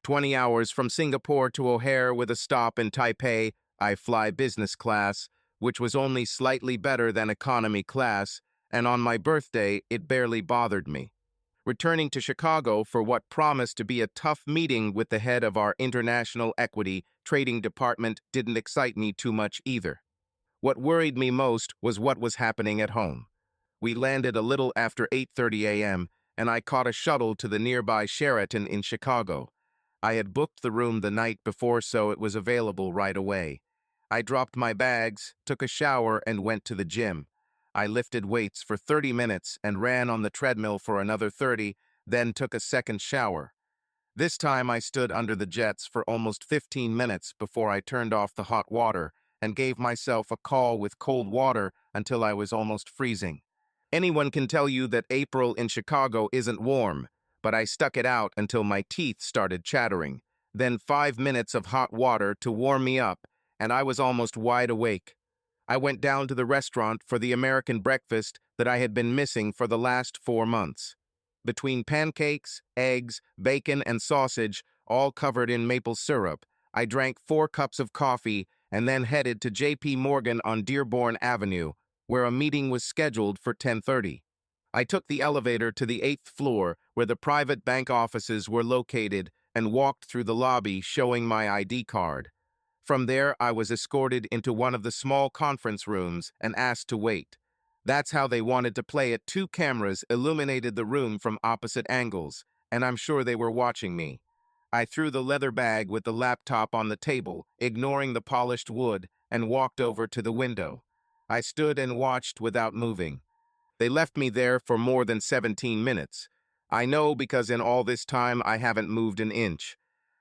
20 hours from Singapore to O'Hare with a stop in Taipei. I fly business class, which was only slightly better than economy class, and on my birthday, it barely bothered me. Returning to Chicago for what promised to be a tough meeting with the head of our international equity trading department didn't excite me too much either. What worried me most was what was happening at home. We landed a little after 8:30 a.m., and I caught a shuttle to the nearby Sheraton in Chicago. I had booked the room the night before, so it was available right away. I dropped my bags, took a shower, and went to the gym. I lifted weights for 30 minutes and ran on the treadmill for another 30, then took a second shower. This time I stood under the jets for almost 15 minutes before I turned off the hot water and gave myself a call with cold water until I was almost freezing. Anyone can tell you that April in Chicago isn't warm, but I stuck it out until my teeth started chattering. Then 5 minutes of hot water to warm me up, and I was almost wide awake. I went down to the restaurant for the American breakfast that I had been missing for the last 4 months. Between pancakes, eggs, bacon, and sausage, all covered in maple syrup, I drank 4 cups of coffee and then headed to J.P. Morgan on Dearborn Avenue, where a meeting was scheduled for 10:30. I took the elevator to the 8th floor, where the private bank offices were located, and walked through the lobby showing my ID card. From there, I was escorted into one of the small conference rooms and asked to wait. That's how they wanted to play it. 2 cameras illuminated the room from opposite angles, and I'm sure they were watching me. I threw the leather bag with the laptop on the table, ignoring the polished wood, and walked over to the window. I stood and watched without moving. They left me there for more than 17 minutes. I know because in all this time I haven't moved an inch.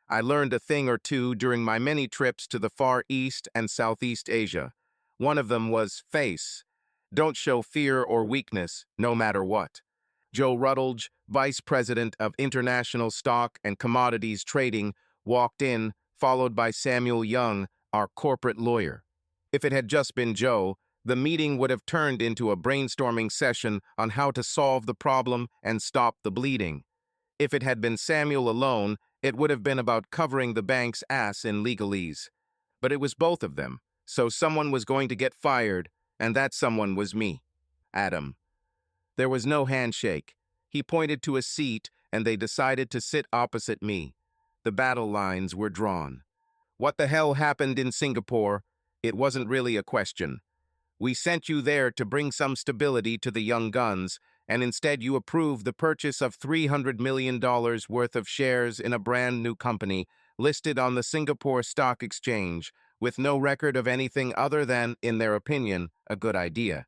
I learned a thing or two during my many trips to the Far East and Southeast Asia. One of them was face. Don't show fear or weakness, no matter what. Joe Rutledge, Vice President of International Stock and Commodities Trading, walked in, followed by Samuel Young, our corporate lawyer. If it had just been Joe, the meeting would have turned into a brainstorming session on how to solve the problem and stop the bleeding. If it had been Samuel alone, it would have been about covering the bank's ass in legalese. But it was both of them, so someone was going to get fired, and that someone was me, Adam. There was no handshake. He pointed to a seat, and they decided to sit opposite me. The battle lines were drawn. What the hell happened in Singapore? It wasn't really a question. We sent you there to bring some stability to the young guns, and instead you approved the purchase of $300 million worth of shares in a brand new company listed on the Singapore Stock Exchange, with no record of anything other than, in their opinion, a good idea.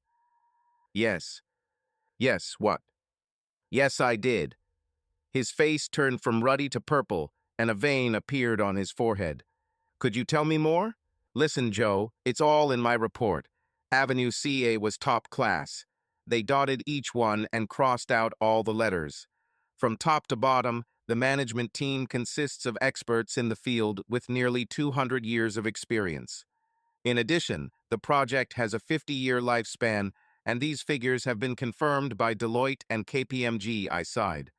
Yes. Yes, what? Yes, I did. His face turned from ruddy to purple, and a vein appeared on his forehead. Could you tell me more? Listen, Joe, it's all in my report. Avenue CA was top class. They dotted each one and crossed out all the letters. From top to bottom, the management team consists of experts in the field with nearly 200 years of experience. In addition, the project has a 50-year lifespan, and these figures have been confirmed by Deloitte and KPMG. I sighed.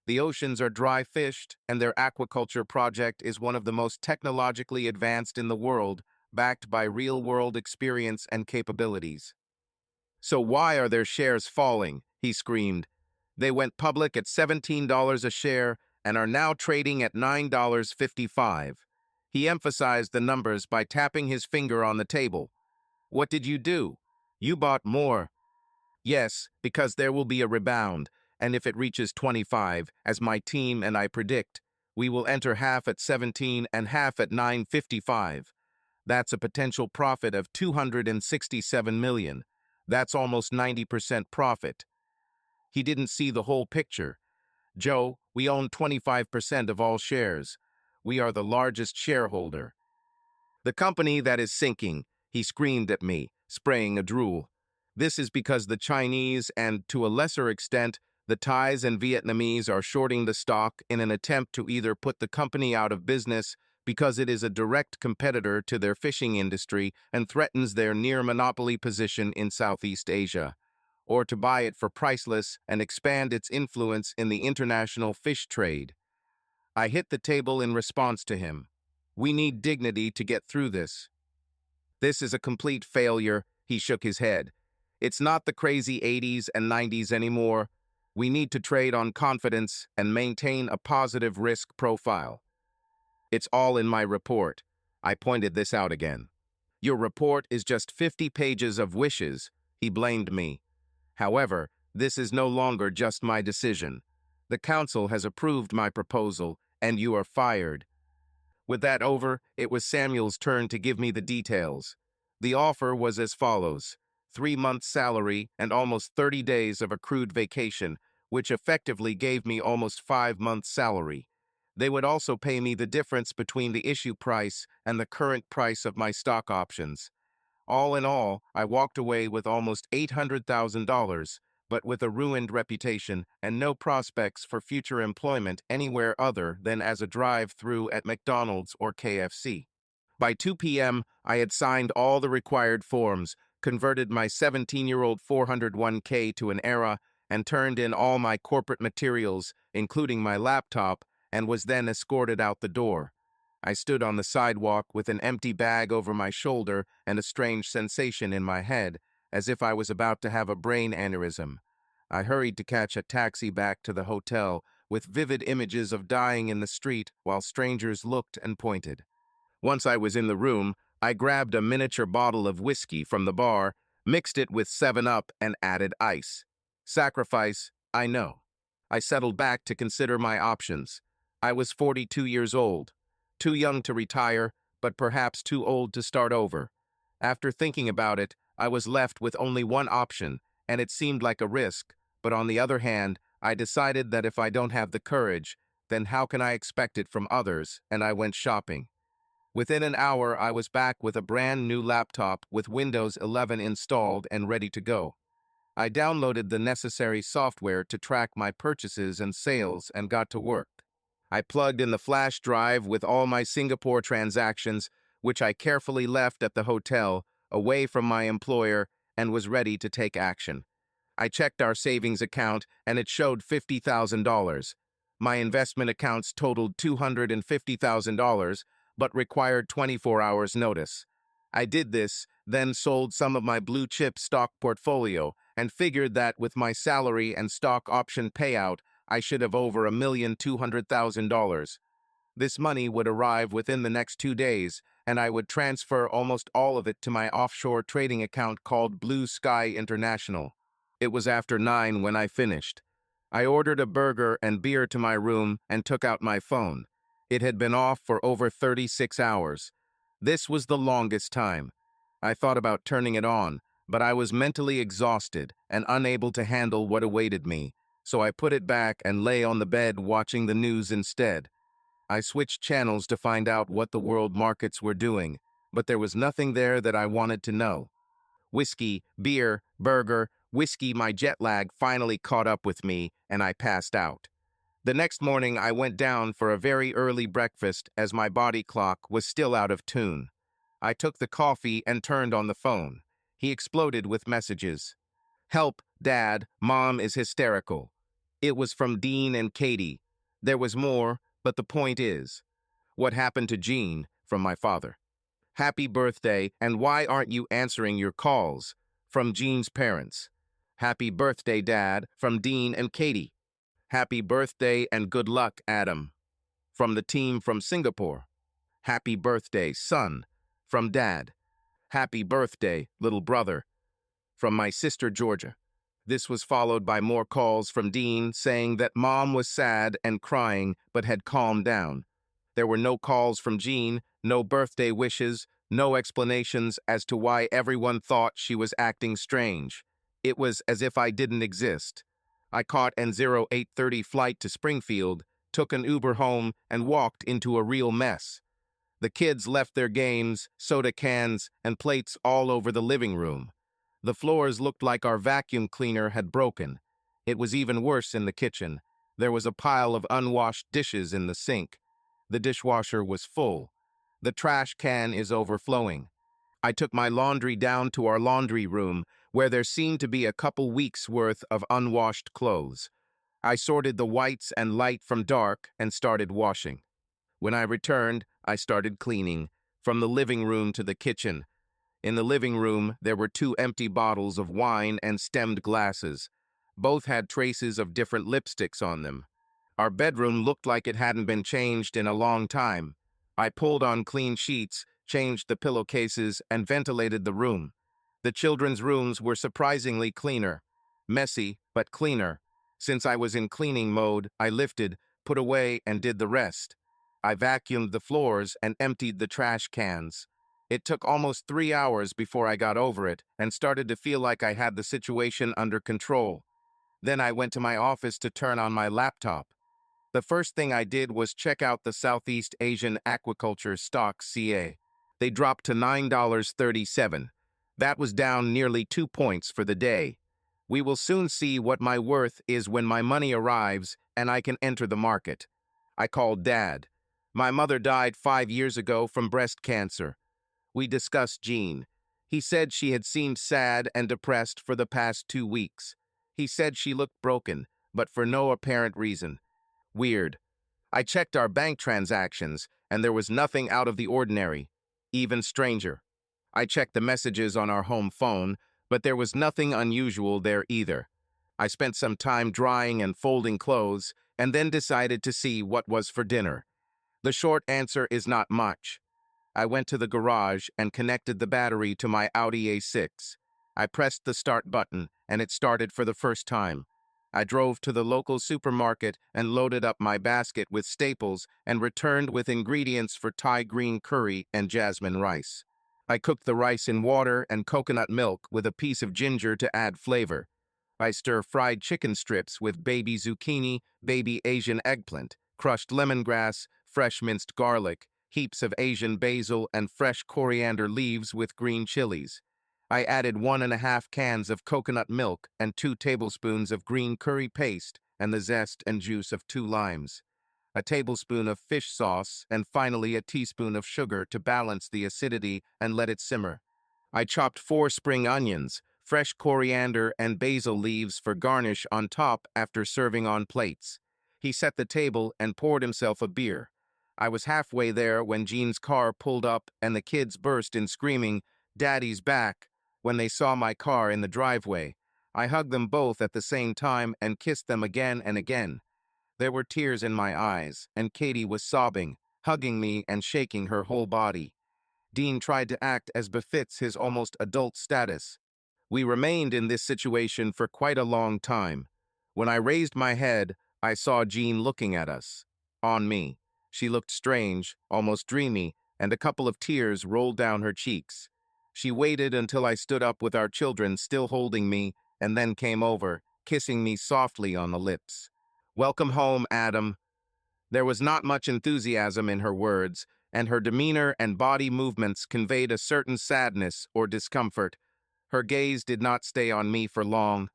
The oceans are dry-fished, and their aquaculture project is one of the most technologically advanced in the world, backed by real-world experience and capabilities. So why are their shares falling? He screamed. They went public at $17 a share and are now trading at $9.55. He emphasized the numbers by tapping his finger on the table. What did you do? You bought more. Yes, because there will be a rebound, and if it reaches 25, as my team and I predict, we will enter half at 17 and half at 9.55. That's a potential profit of $267 million. That's almost 90% profit. He didn't see the whole picture. Joe, we own 25% of all shares. We are the largest shareholder. The company that is sinking, he screamed at me, spraying a drool. This is because the Chinese and, to a lesser extent, the Thais and Vietnamese are shorting the stock in an attempt to either put the company out of business because it is a direct competitor to their fishing industry and threatens their near-monopoly position in Southeast Asia, or to buy it for priceless and expand its influence in the international fish trade. I hit the table in response to him. We need dignity to get through this. This is a complete failure, he shook his head. It's not the crazy 80s and 90s anymore. We need to trade on confidence and maintain a positive risk profile. It's all in my report. I pointed this out again. Your report is just 50 pages of wishes, he blamed me. However, this is no longer just my decision. The council has approved my proposal, and you are fired. With that over, it was Samuel's turn to give me the details. The offer was as follows: 3 months' salary and almost 30 days of accrued vacation, which effectively gave me almost 5 months' salary. They would also pay me the difference between the issue price and the current price of my stock options. All in all, I walked away with almost $800,000, but with a ruined reputation and no prospects for future employment anywhere other than as a drive-through at McDonald's or KFC. By 2 p.m., I had signed all the required forms, converted my 17-year-old 401k to an ERA, and turned in all my corporate materials, including my laptop, and was then escorted out the door. I stood on the sidewalk with an empty bag over my shoulder and a strange sensation in my head, as if I was about to have a brain aneurysm. I hurried to catch a taxi back to the hotel, with vivid images of dying in the street while strangers looked and pointed. Once I was in the room, I grabbed a miniature bottle of whiskey from the bar, mixed it with 7-Up, and added ice. Sacrifice, I know. I settled back to consider my options. I was 42 years old. Too young to retire, but perhaps too old to start over. After thinking about it, I was left with only one option, and it seemed like a risk, but on the other hand, I decided that if I don't have the courage, then how can I expect it from others, and I went shopping. Within an hour, I was back with a brand new laptop with Windows 11 installed and ready to go. I downloaded the necessary software to track my purchases and sales and got to work. I plugged in the flash drive with all my Singapore transactions, which I carefully left at the hotel, away from my employer, and was ready to take action. I checked our savings account, and it showed $50,000. My investment accounts totaled $250,000, but required 24 hours notice. I did this, then sold some of my blue-chip stock portfolio, and figured that with my salary and stock option payout, I should have over $1,200,000. This money would arrive within the next 2 days, and I would transfer almost all of it to my offshore trading account called Blue Sky International. It was after 9 when I finished. I ordered a burger and beer to my room and took out my phone. It had been off for over 36 hours. This was the longest time. I thought about turning it on, but I was mentally exhausted and unable to handle what awaited me, so I put it back and lay on the bed watching the news instead. I switched channels to find out what the world markets were doing, but there was nothing there that I wanted to know. Whiskey, beer, burger, whiskey, my jet lag finally caught up with me, and I passed out. The next morning, I went down for a very early breakfast as my body clock was still out of tune. I took the coffee and turned on the phone. He exploded with messages. Help, Dad, Mom is hysterical. It was from Dean and Katie. There was more, but the point is, what happened to Jean, from my father. Happy birthday, and why aren't you answering your calls? From Jean's parents. Happy birthday, Dad, from Dean and Katie. Happy birthday and good luck, Adam. From the team from Singapore. Happy birthday, son, from Dad. Happy birthday, little brother, from my sister Georgia. This was followed by more calls from Dean saying that Mom was sad and crying but had calmed down. There were no calls from Jean, no birthday wishes, no explanations as to why everyone thought she was acting strange. It was as if I didn't exist. I caught an 0830 flight to Springfield, took an Uber home, and walked into a real mess. The kids left their games, soda cans, and plates all over the living room. The floors looked like our vacuum cleaner had broken. It was even worse in the kitchen. There was a pile of unwashed dishes in the sink. The dishwasher was full. The trash can is overflowing. I took my laundry down to our laundry room, where there seemed to be a couple weeks' worth of unwashed clothes. I sorted the whites and light from dark and started washing. When I returned, I started cleaning, from the living room to the kitchen. In the living room, there were 2 empty bottles of wine and stemmed glasses. Both had traces of different lipsticks on them. Our bedroom looked like it hadn't been changed in a long time. I pulled on clean sheets, changed the pillowcases, and ventilated the room. The children's rooms were surprisingly cleaner. Messy, but cleaner. Since I was in cleaning mode, I lifted, put away, and did the rest. I vacuumed the floors and emptied the trash cans. It took almost 3 hours before I got over it and started to feel like I had the situation under control. Then I went to my office to turn on my laptop. The first thing I did was check out the Southeast Asian Aquaculture stock CA. They dropped to $9.37. That was down nearly 2 points for the day. We will soon see what my worth is when my money arrives and I can enter the market. I called Dad. My mother died 5 years ago from breast cancer. We discussed Jean. He said she had seemed sad and depressed for the past 2 weeks. He said she looked broken, but for no apparent reason. Weird. I checked our bank transactions, and there was nothing out of the ordinary. Even stranger. I checked the messages on our home phone, but there was nothing unusual there either. I spent some time drying and folding clothes, and then decided to see what was for dinner. The short answer is not much. I went to the garage and connected the battery to my Audi A6. I pressed the start button, and it started for the first time. I drove to the local supermarket and loaded up my basket with staples and returned with ingredients for Thai green curry and jasmine rice. I cooked the rice in water and coconut milk with a piece of ginger to add flavor. I stir-fried chicken strips with baby zucchini, baby Asian eggplant, crushed lemongrass, fresh minced garlic, heaps of Asian basil, and fresh coriander leaves with green chilies. I added 1.5 cans of coconut milk and 2 tablespoons of green curry paste and the zest and juice of 2 limes. A tablespoon of fish sauce, and finally a teaspoon of sugar to balance the acidity and let it simmer. I chopped 4 spring onions, fresh coriander, and basil leaves for garnish on top after serving on plates. He set the table and poured himself a beer. I was halfway there when Jean's car pulled up and the kids burst in screaming, "Daddy's back," when they saw my car in the driveway. I hugged them both at the same time and kissed them again and again. There were tears in my eyes, and Katie was sobbing, hugging me and shaking her whole body. Dean tried to act as befits his almost adult status. We remained in this situation for quite a long time. When I raised my head, I saw Jean looking at us. On me. She looked strange, almost dreamy, and a couple of tears rolled down her cheeks. She waited until I stood up with our children still holding me, and then came over, kissing me softly on the lips. "Welcome home, Adam." There was not much enthusiasm in her words, and her demeanor and body movements conveyed a certain sadness or discomfort. Her gaze did not stay on me for long.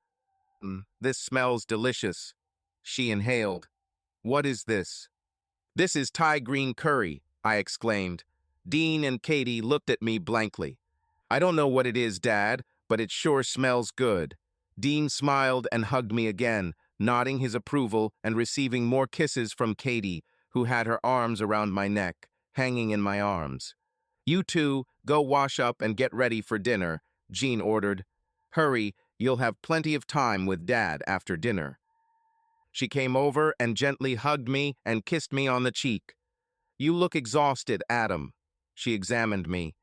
"This smells delicious." She inhaled. "What is this?" "This is Thai green curry," I exclaimed. Dean and Katie looked at me blankly. "I don't know what it is, Dad, but it sure smells good." Dean smiled and hugged me again, nodding his approval and receiving more kisses from Katie, who had her arms around my neck, hanging in my arms. "You two, go wash up and get ready for dinner," Jean ordered. "Hurry, you'll have plenty of time with Dad after dinner." She came over and gently hugged me and kissed me on the cheek. "You look exhausted, Adam." She examined me.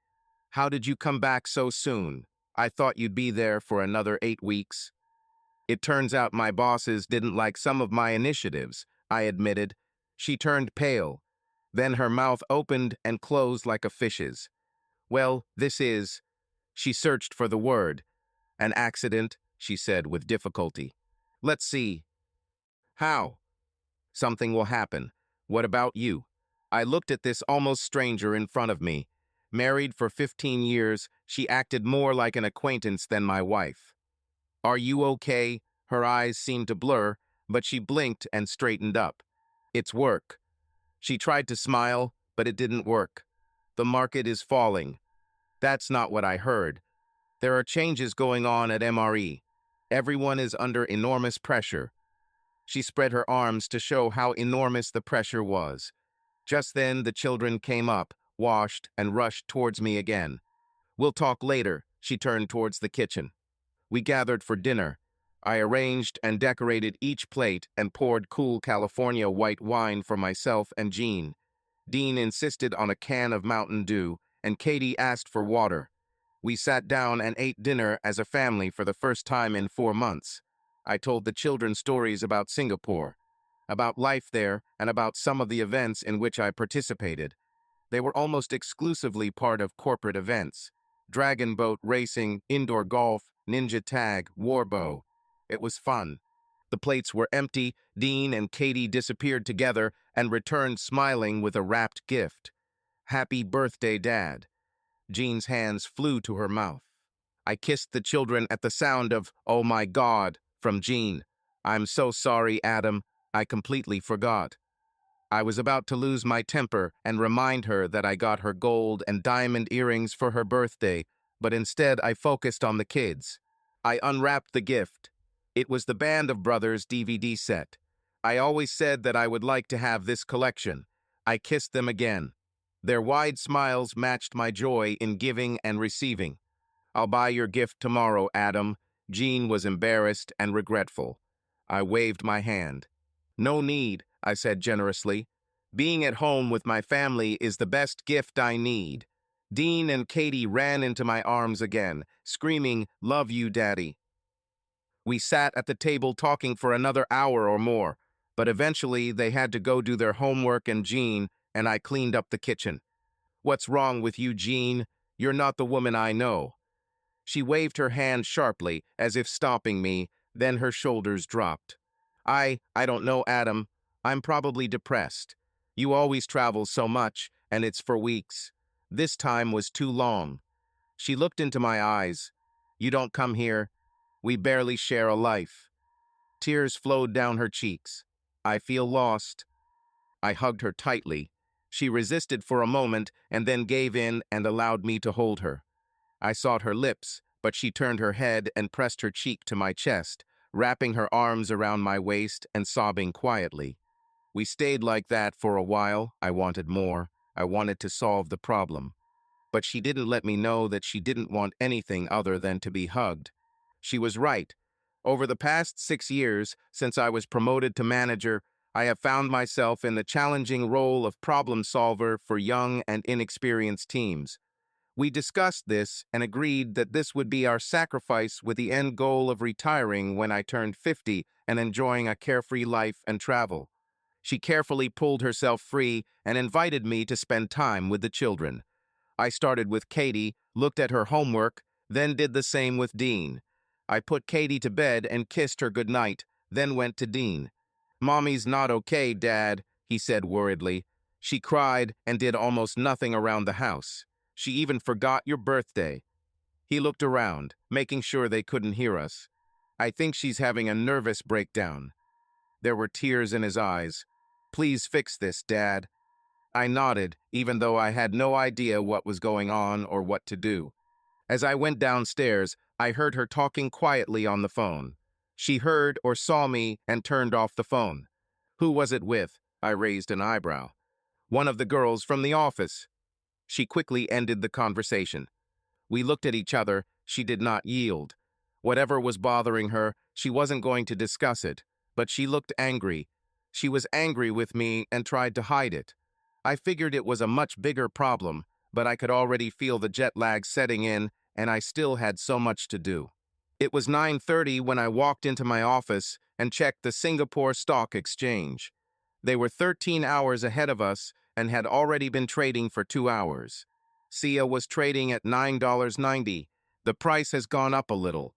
"How did you come back so soon? I thought you'd be there for another 8 weeks." "It turns out my bosses didn't like some of my initiatives," I admitted. She turned pale. Then her mouth opened and closed like a fish's. "Well, this is—" She searched for the word. "An accident," she said with difficulty. "Let's see. How?" "Something will happen. What about you?" I looked at this almost stranger in front of me. Married for 15 years, she acted more like an acquaintance than my wife. "Are you okay?" Her eyes seemed to blur, but she blinked and straightened up. "It's work." She tried to smile, but it didn't work. "The market is falling." "That's not what I heard. There are changes going on at MRE. Everyone is under enormous pressure." She spread her arms to show how enormous the pressure was. Just then, the children came up, washed, and rushed towards me again. "We'll talk later," she turned towards the kitchen. We gathered for dinner. I arranged and decorated each plate and poured cool California white wine for myself and Jean. Dean insisted on a can of Mountain Dew, and Katie asked for water. We sat down and ate dinner as a family for the first time in 4 months. I told the children stories about Singapore, about life there, and about some of the events in which I participated. They were almost exclusively part of corporate events: dragon boat racing, indoor golf, ninja tag, warbow. It was fun. The plates were empty. Dean and Katie disappeared together and returned smiling with a wrapped gift. "Happy birthday, Dad." Jean's hands flew to her mouth. I kissed the children at the sound of "Oh my God" from Jean. "I'm so sorry, Adam. I completely forgot." I was about to lose my temper and remind her that I got her gold and diamond earrings for her birthday, but instead I focused on the kids. I unwrapped the gift. It was the Band of Brothers DVD set. I always said that I would like to have this collection. I kissed them again. Their wide smiles matched my joy in giving and receiving. "I'll buy your gift tomorrow, Adam." Jean was embarrassed and regretful. I waved my hand. "No need," I said generously. "Being at home with my family is the best gift I need." Dean and Katie ran into my arms again, screaming, "Love you, Daddy." We sat at the table talking for another hour or more, but eventually they had to go do their homework and Jean, and I cleaned up the kitchen. "What's wrong with you, Jean? You're not the woman I know." She waved her hand sharply, as if stopping me, then her shoulders dropped. I don't know, Adam. I'm probably depressed. You always travel so much, and it's for weeks. This time was too long." She looked into my eyes. "You don't come here. We barely share a life." Tears flowed down her cheeks. "I feel lost." I hugged her tightly. She resisted for a moment and then gave in and allowed me to hold her. I sought her lips, but she turned her head and pressed her cheek to my chest, wrapping her arms around my waist and sobbing quietly. We stayed like that for a while. I wanted more. I wanted to solve the problem. But she didn't let me know that she didn't want anything other than to be hugged. She was right. Over the past 6 years, since I was promoted to manager, I have found myself in the challenging role of problem solver for young and inexperienced teams. We discussed this and agreed that this would be our sacrifice, with the end goal of retiring when I turned 50 and enjoying a carefree life and travel. She carefully pulled herself free and invited me to spend time with the children. I started with Katie, looked at her homework, then did the same with Dean. I put Katie to bed and kissed her goodnight, then went to Dean. "Mommy's not okay, Dad," he said worriedly. "She cried and did almost nothing around the house. She even forgot your birthday." He looked around, making sure they couldn't hear us. "I think she's having a nervous breakdown." There were tears in his eyes. "Please fix this, Dad." I nodded, even though I had no idea what was going on or what to do. As I went downstairs, I heard her talking quietly on the phone. She heard or saw me and turned off the phone. "Who was it with?" I raised an eyebrow. "One of the girls from the office." She quickly ended the conversation. We looked at each other. She did not yield. Whatever was bothering her, she wasn't going to discuss it, but she looked angry. She was angry with me and tried to hide it. I figured it was a much bigger problem, but I could already feel the jet lag setting in, and I still had so much to do. It was 9:30 when I walked into my office and checked the Singapore Stock Exchange. They were 13 hours ahead of us and had already been trading for 2 hours. SIA was trading at $9.90. The price has gone up a little.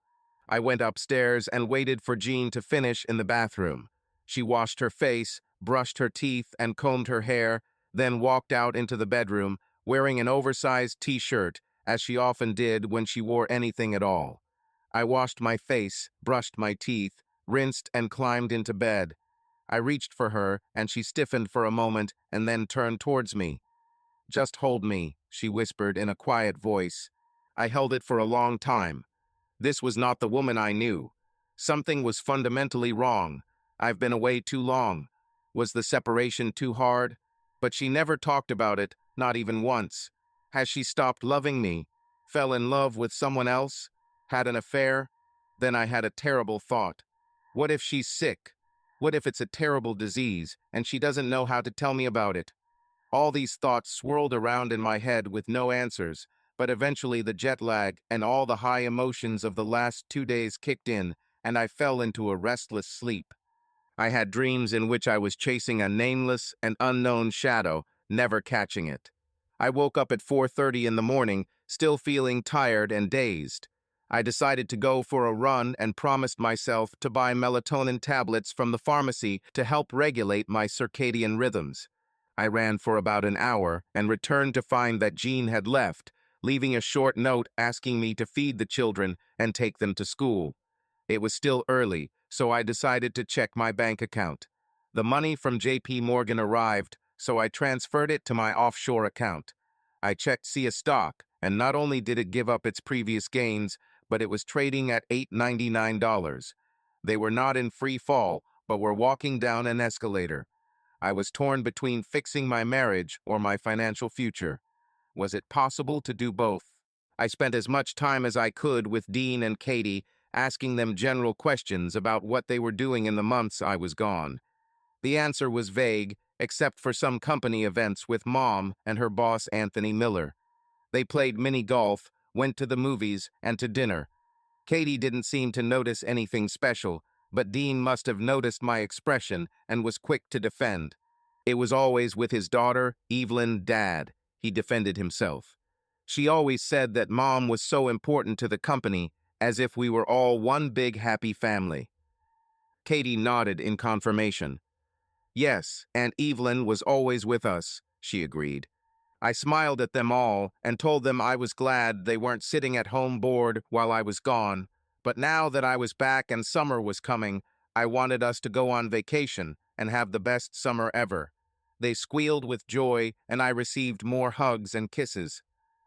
I went upstairs and waited for Jean to finish in the bathroom. She washed her face, brushed her teeth, and combed her hair, then walked out into the bedroom, wearing an oversized t-shirt, as she often did when she wore anything at all. I washed my face, brushed my teeth, rinsed, and climbed into bed. I reached for her, and she stiffened for a moment and then turned towards me. "Just hold me," she whispered in a quiet voice. I held it for a long time. This was not the woman I knew. Something was fundamentally wrong. I've been away too long. Was the separation too hard? But she never talked about it, not even once. Has she stopped loving me? Fell in love with someone else? Had an affair? Then I had a terrible thought. What if she's sick? What if it's a terrible disease, and she doesn't know how to tell me about it? All these thoughts swirled around in my head with no answers, but eventually the jet lag and all the high emotions of the last 2 days kicked in, and I fell into a restless sleep. I had dreams in which I was chasing a nameless and unknown shadow, never catching it. I woke up at 4:30 in the morning, still feeling tired and dazed. I decided to go for a run and promised myself to buy melatonin tablets from the pharmacy to help regulate my circadian rhythms. I ran for about an hour and returned to find that Jean had left, leaving a short note asking me to feed the children and take them to school. It was still early, so I decided to check my bank account. The money from JP Morgan arrived, so I transferred it to my offshore account. I checked SIA stock, and not only did it give up its previous gains, but it was trading at $8.99. They were not in free fall, but were walking down an escalator. I was torn between fixing my marriage or my financial future. Was it possible to do both? I spent as much time as I could with Dean and Katie, asking them general questions about what they were doing in the months I was gone. The answer was vague, except for some company events with Mom and her boss Anthony Miller. They played mini golf, went to the movies, and to dinner. Katie didn't seem to notice anything special, but Dean must have noticed my expression and was quick to defend. It was always with his daughter, Evelyn, Dad. He defended himself. She always said that Mom was so important to the company, as if we were all one big happy family. Katie nodded in confirmation. Yes, Aunt Evelyn was always with us, she agreed. I smiled at them all and told them I was glad they weren't sitting at home bored while I was gone, but now that I was back and summer was coming, I wanted us to go on vacation and have the best summer ever. They squealed with joy, and I received more hugs and kisses.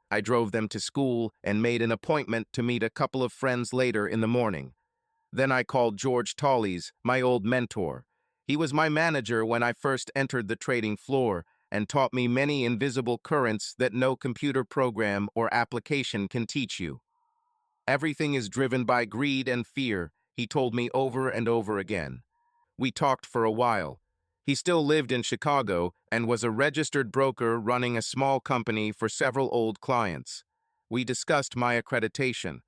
I drove them to school and made an appointment to meet a couple of friends later in the morning. Then I called George Tallies, my old mentor. He was my manager when I first entered the trading floor and taught me many invisible currents that no computer program or application can teach you. Everything is driven by greed and fear, he told me over and over again. We talked for a while. He still lived in Chicago and was a registered broker running a small company for several old clients. We discussed my accreditation.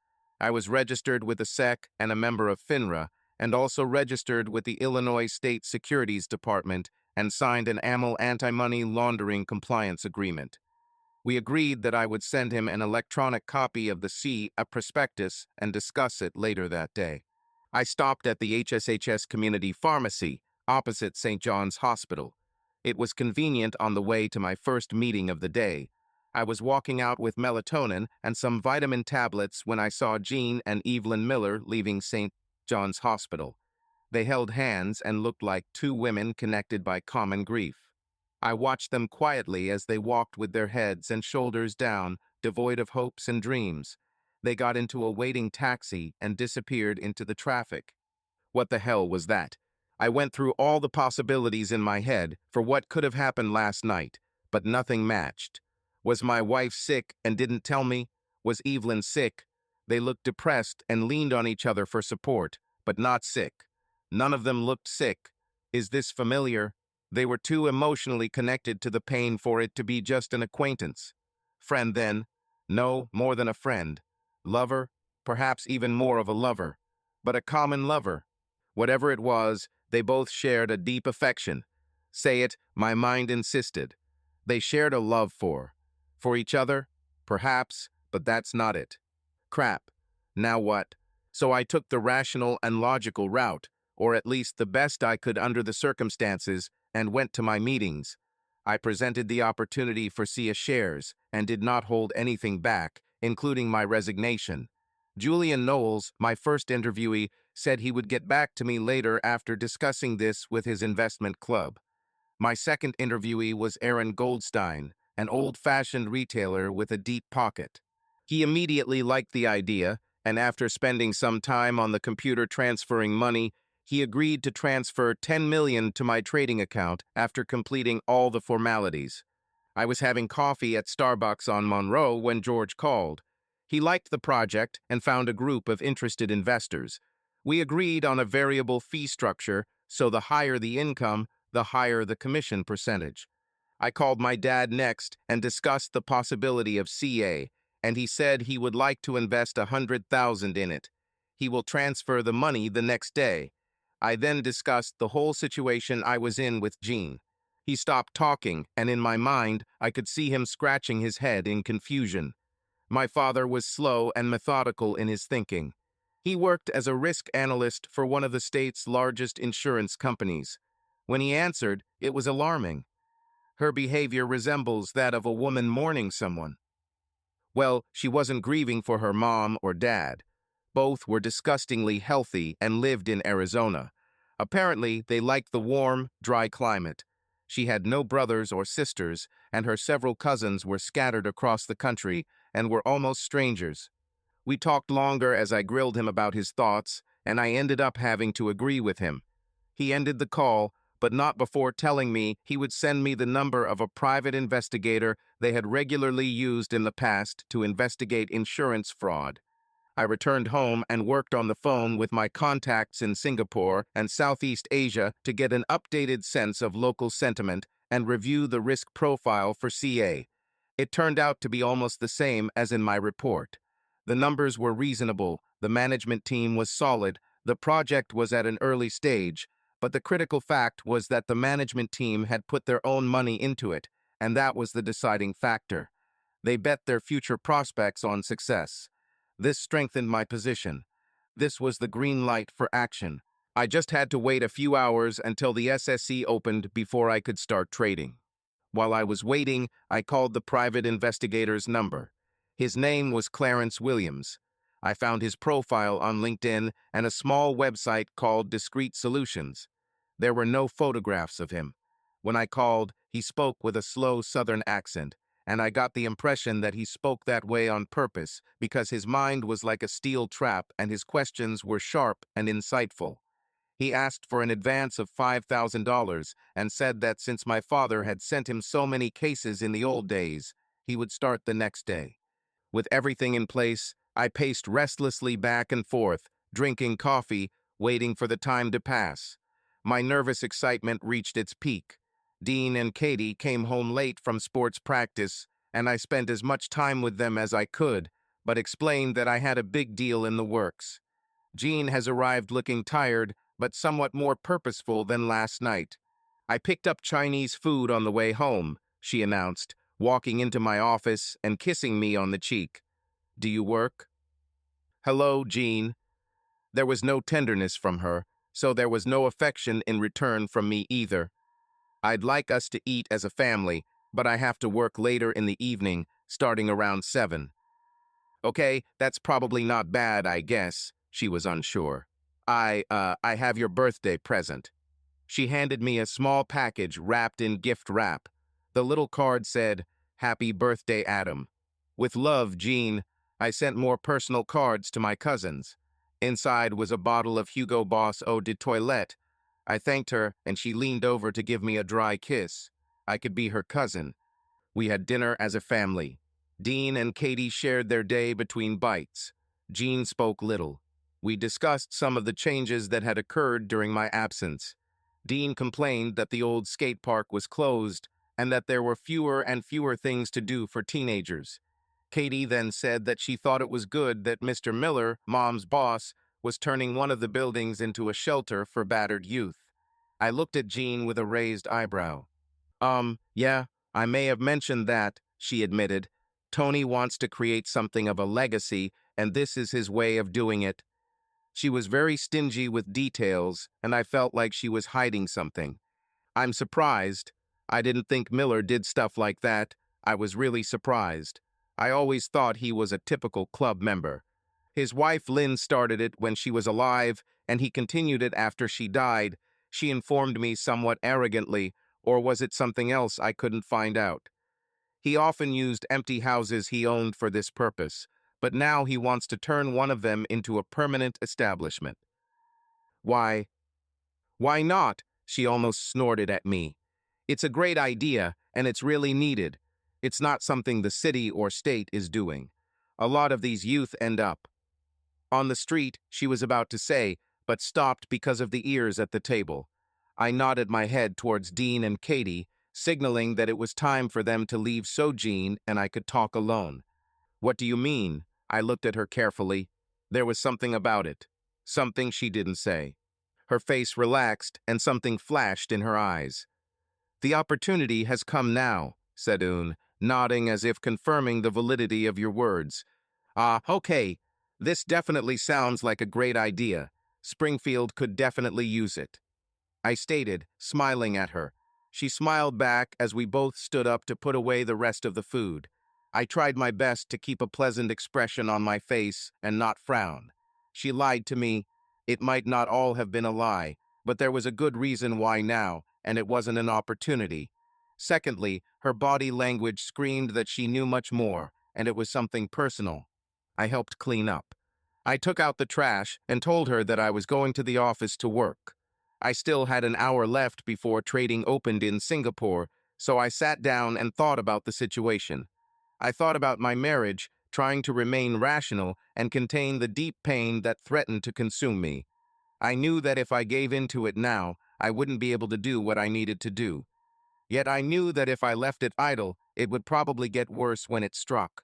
I was registered with the SEC and a member of FINRA, and also registered with the Illinois State Securities Department and signed an AML anti-money laundering compliance agreement. We agreed that I would send him an electronic copy of a prospectus and discuss it later that day. I stopped at the HSHS Community Pharmacy, opposite St. John's Hospital. It was convenient on the way to my first meeting of the day. I was walking out with melatonin and some vitamin tablets when I saw Jean and Evelyn Miller leaving St. John's Hospital. They held hands and looked like two women connected by common grief. I watched them quietly as they walked with their heads and shoulders down, devoid of hopes and dreams. They got into a waiting taxi and disappeared into the traffic. What the hell was that? I went through all the possibilities in my head for what could have happened last night, but nothing matched. Was my wife sick and didn't tell me? Was Evelyn sick? They looked depressed and leaned on each other for support, but not sick. None of them looked sick. Is this familiar? They were too emotionally connected to the pain for it to be just an acquaintance. Friend then? No, more than a friend. Lover? Perhaps even more of a lover. But a common lover. Whatever it was, they both shared a deep affection. Say it, my mind insisted. They shared a love for each other? Perhaps, but that's not it. Crap. Now what? So I took the rational and logical route, or at least the best I could under the circumstances, and went to my meetings. I presented the opportunity for SIA shares and did not hold anything back, including my resignation. Julian Knowles, my first interviewee, said he would get back to me later after discussing this with his investment club. My second interviewee was Aaron Goldstein, an old-fashioned retailer with a deep pocket. He immediately liked the idea, and after spending some time on the computer transferring money, He agreed to transfer $10 million to my trading account after completing all the formalities. I was having coffee at Starbucks on Monroe when George called. He liked the project and found a group of interested investors. We agreed on a variable fee structure, so the higher the income, the higher the commission percentage. I called my dad next and discussed the possibility of CA, and he said he would like to invest $100,000 in it. He will transfer the money the next day. I then discussed the whole situation I was in with Gene. He stopped talking, and in my mind, I could see him scratching his head in confusion. My father was slow and methodical in his thinking. He worked as a risk analyst for one of the state's largest insurance companies. When he answered, it was alarming. Her behavior resembles that of a woman mourning someone. Well, she wasn't grieving for her mom or dad. Both were disgustingly healthy and lived in Arizona. Apparently, they liked the warm, dry climate. She had no brothers or sisters, and her several cousins were scattered across the country and were almost strangers. We talked longer as I grilled him about his thoughts, and I ended up having to agree with him. He ended the call, but not before telling me he would send me the number of a private investigator they had regularly used in the past to investigate insurance fraud. I returned home and worked on the phone with my contacts in Singapore and Southeast Asia to get an updated sense of local sentiment and review the risk profile for CA. It turned out to be almost the same as in my report. The numbers were reasonable, the management team was solid, the project was at an early stage, but the critical fact was that the management team had put their own money into it, and that was the deciding factor. They bet their future prospects on success. This strengthened my position. This was the green light for action. I just had to wait a few hours until the SSC opened before I could start trading. While I was waiting, I called the private investigator's number. His name was Clarence Williams. I found his profile on LinkedIn and a small website called Discreet Solutions. There were no photographs of him. When I called, he spoke with a slow Southern accent, and I got the impression that he spoke that way on purpose because his mind was like a steel trap and his questions were sharp and insightful. He asked for an advance of $5,000 and said that since my father had sent him so many cases in the old days, he would start the next day. With everything in place, I paced restlessly back and forth, drinking coffee, waiting for the time to pass. My nervous excitement reached its peak. Dean and Katie came home late from sports practice, and I spent as much time with them as I could, but explained that I had a big deal in the works. Jean has arrived looking tired, but somewhat more purposeful than last night. I picked up Chinese food on the way home, she announced, walking into my office and kissing me on the cheek. Do you work? Hello, Jean. There was no tenderness from her, so there was no affection in return from me either. I'd like us to eat as a family, but I have to work later in the evening, starting around 7. Okay, that's probably not bad, I guess, she was unsure. I have your birthday present. She handed me a small package wrapped in gift wrap. The little card said, Happy birthday, Adam. With love, Jean. I sent more personal cards to my cousins. Inside was a bottle of Hugo Boss Eau de Toilette. I thanked her, and she leaned over to give me a dry kiss. I could be her cousin. We had dinner as a family. Dean and Katie shared their day between bites. Jean spoke little. We discussed some of the changes that had occurred during my absence. Dean complained that the old skate park was closed and that there were fewer and fewer things to do for teenagers. Katie then said that she thought it was good that Mr. Miller, Mom's boss, was turning one of the buildings into a shelter for battered youth. I looked at Jean with a raised eyebrow. Yeah, I may have mentioned that, she admitted. Tony wants to create something of a legacy, and this is his way of doing it. She was very stingy with details, and I felt like she was hiding something. I'm surprised. I didn't think Miller did stuff like that. I was really surprised. I always thought he was a typical club member. His wife Lynn started it when she was alive, and he continued it after she died. She informed me somewhat arrogantly, or was it something else I couldn't find out? He often used empty houses he owned for this purpose, but now he wants to turn one of them into a permanent establishment. Why, Why not? She almost snorted at me. It's a great idea, and it's really needed. It's not something the city or state is doing. A lot of these youth end up on the street, she was about to say, but stopped because of the ears at the table. I nodded my head towards Dean and Katie, signaling that it was time for them to leave so Jean and I could talk alone. What do you mean? I looked at her carefully. There was something about it. Something she didn't say. Her face relaxed and something flashed in her eyes. The opportunity has come now, said Un, nodding as if confirming the validity of your words. Okay. This definitely sounds like a great idea. Springfield could definitely use it. I stated, smiling at her. She smiled back as we both stood up to put away the rest of the food. I tried my best to keep a pleasant expression on my face and not frown. She lied to me. It might not all have been a lie, but there was a good reason why now, and it wasn't an opportunity. Secondly, her body language screamed that she knew much more, and it was something personal. I helped clean up. I took out the trash and told her that I was going to the office to work. I still had an hour left before trading opened in Singapore, so I sat down and thought about the situation. I thought about my marriage, trying to remain rational and contain the deep pain that threatened to consume me. I knew that if I gave into it now, I wouldn't be able to do what I needed to do. Yet I knew that if I left it idle, it would probably get worse when it struck.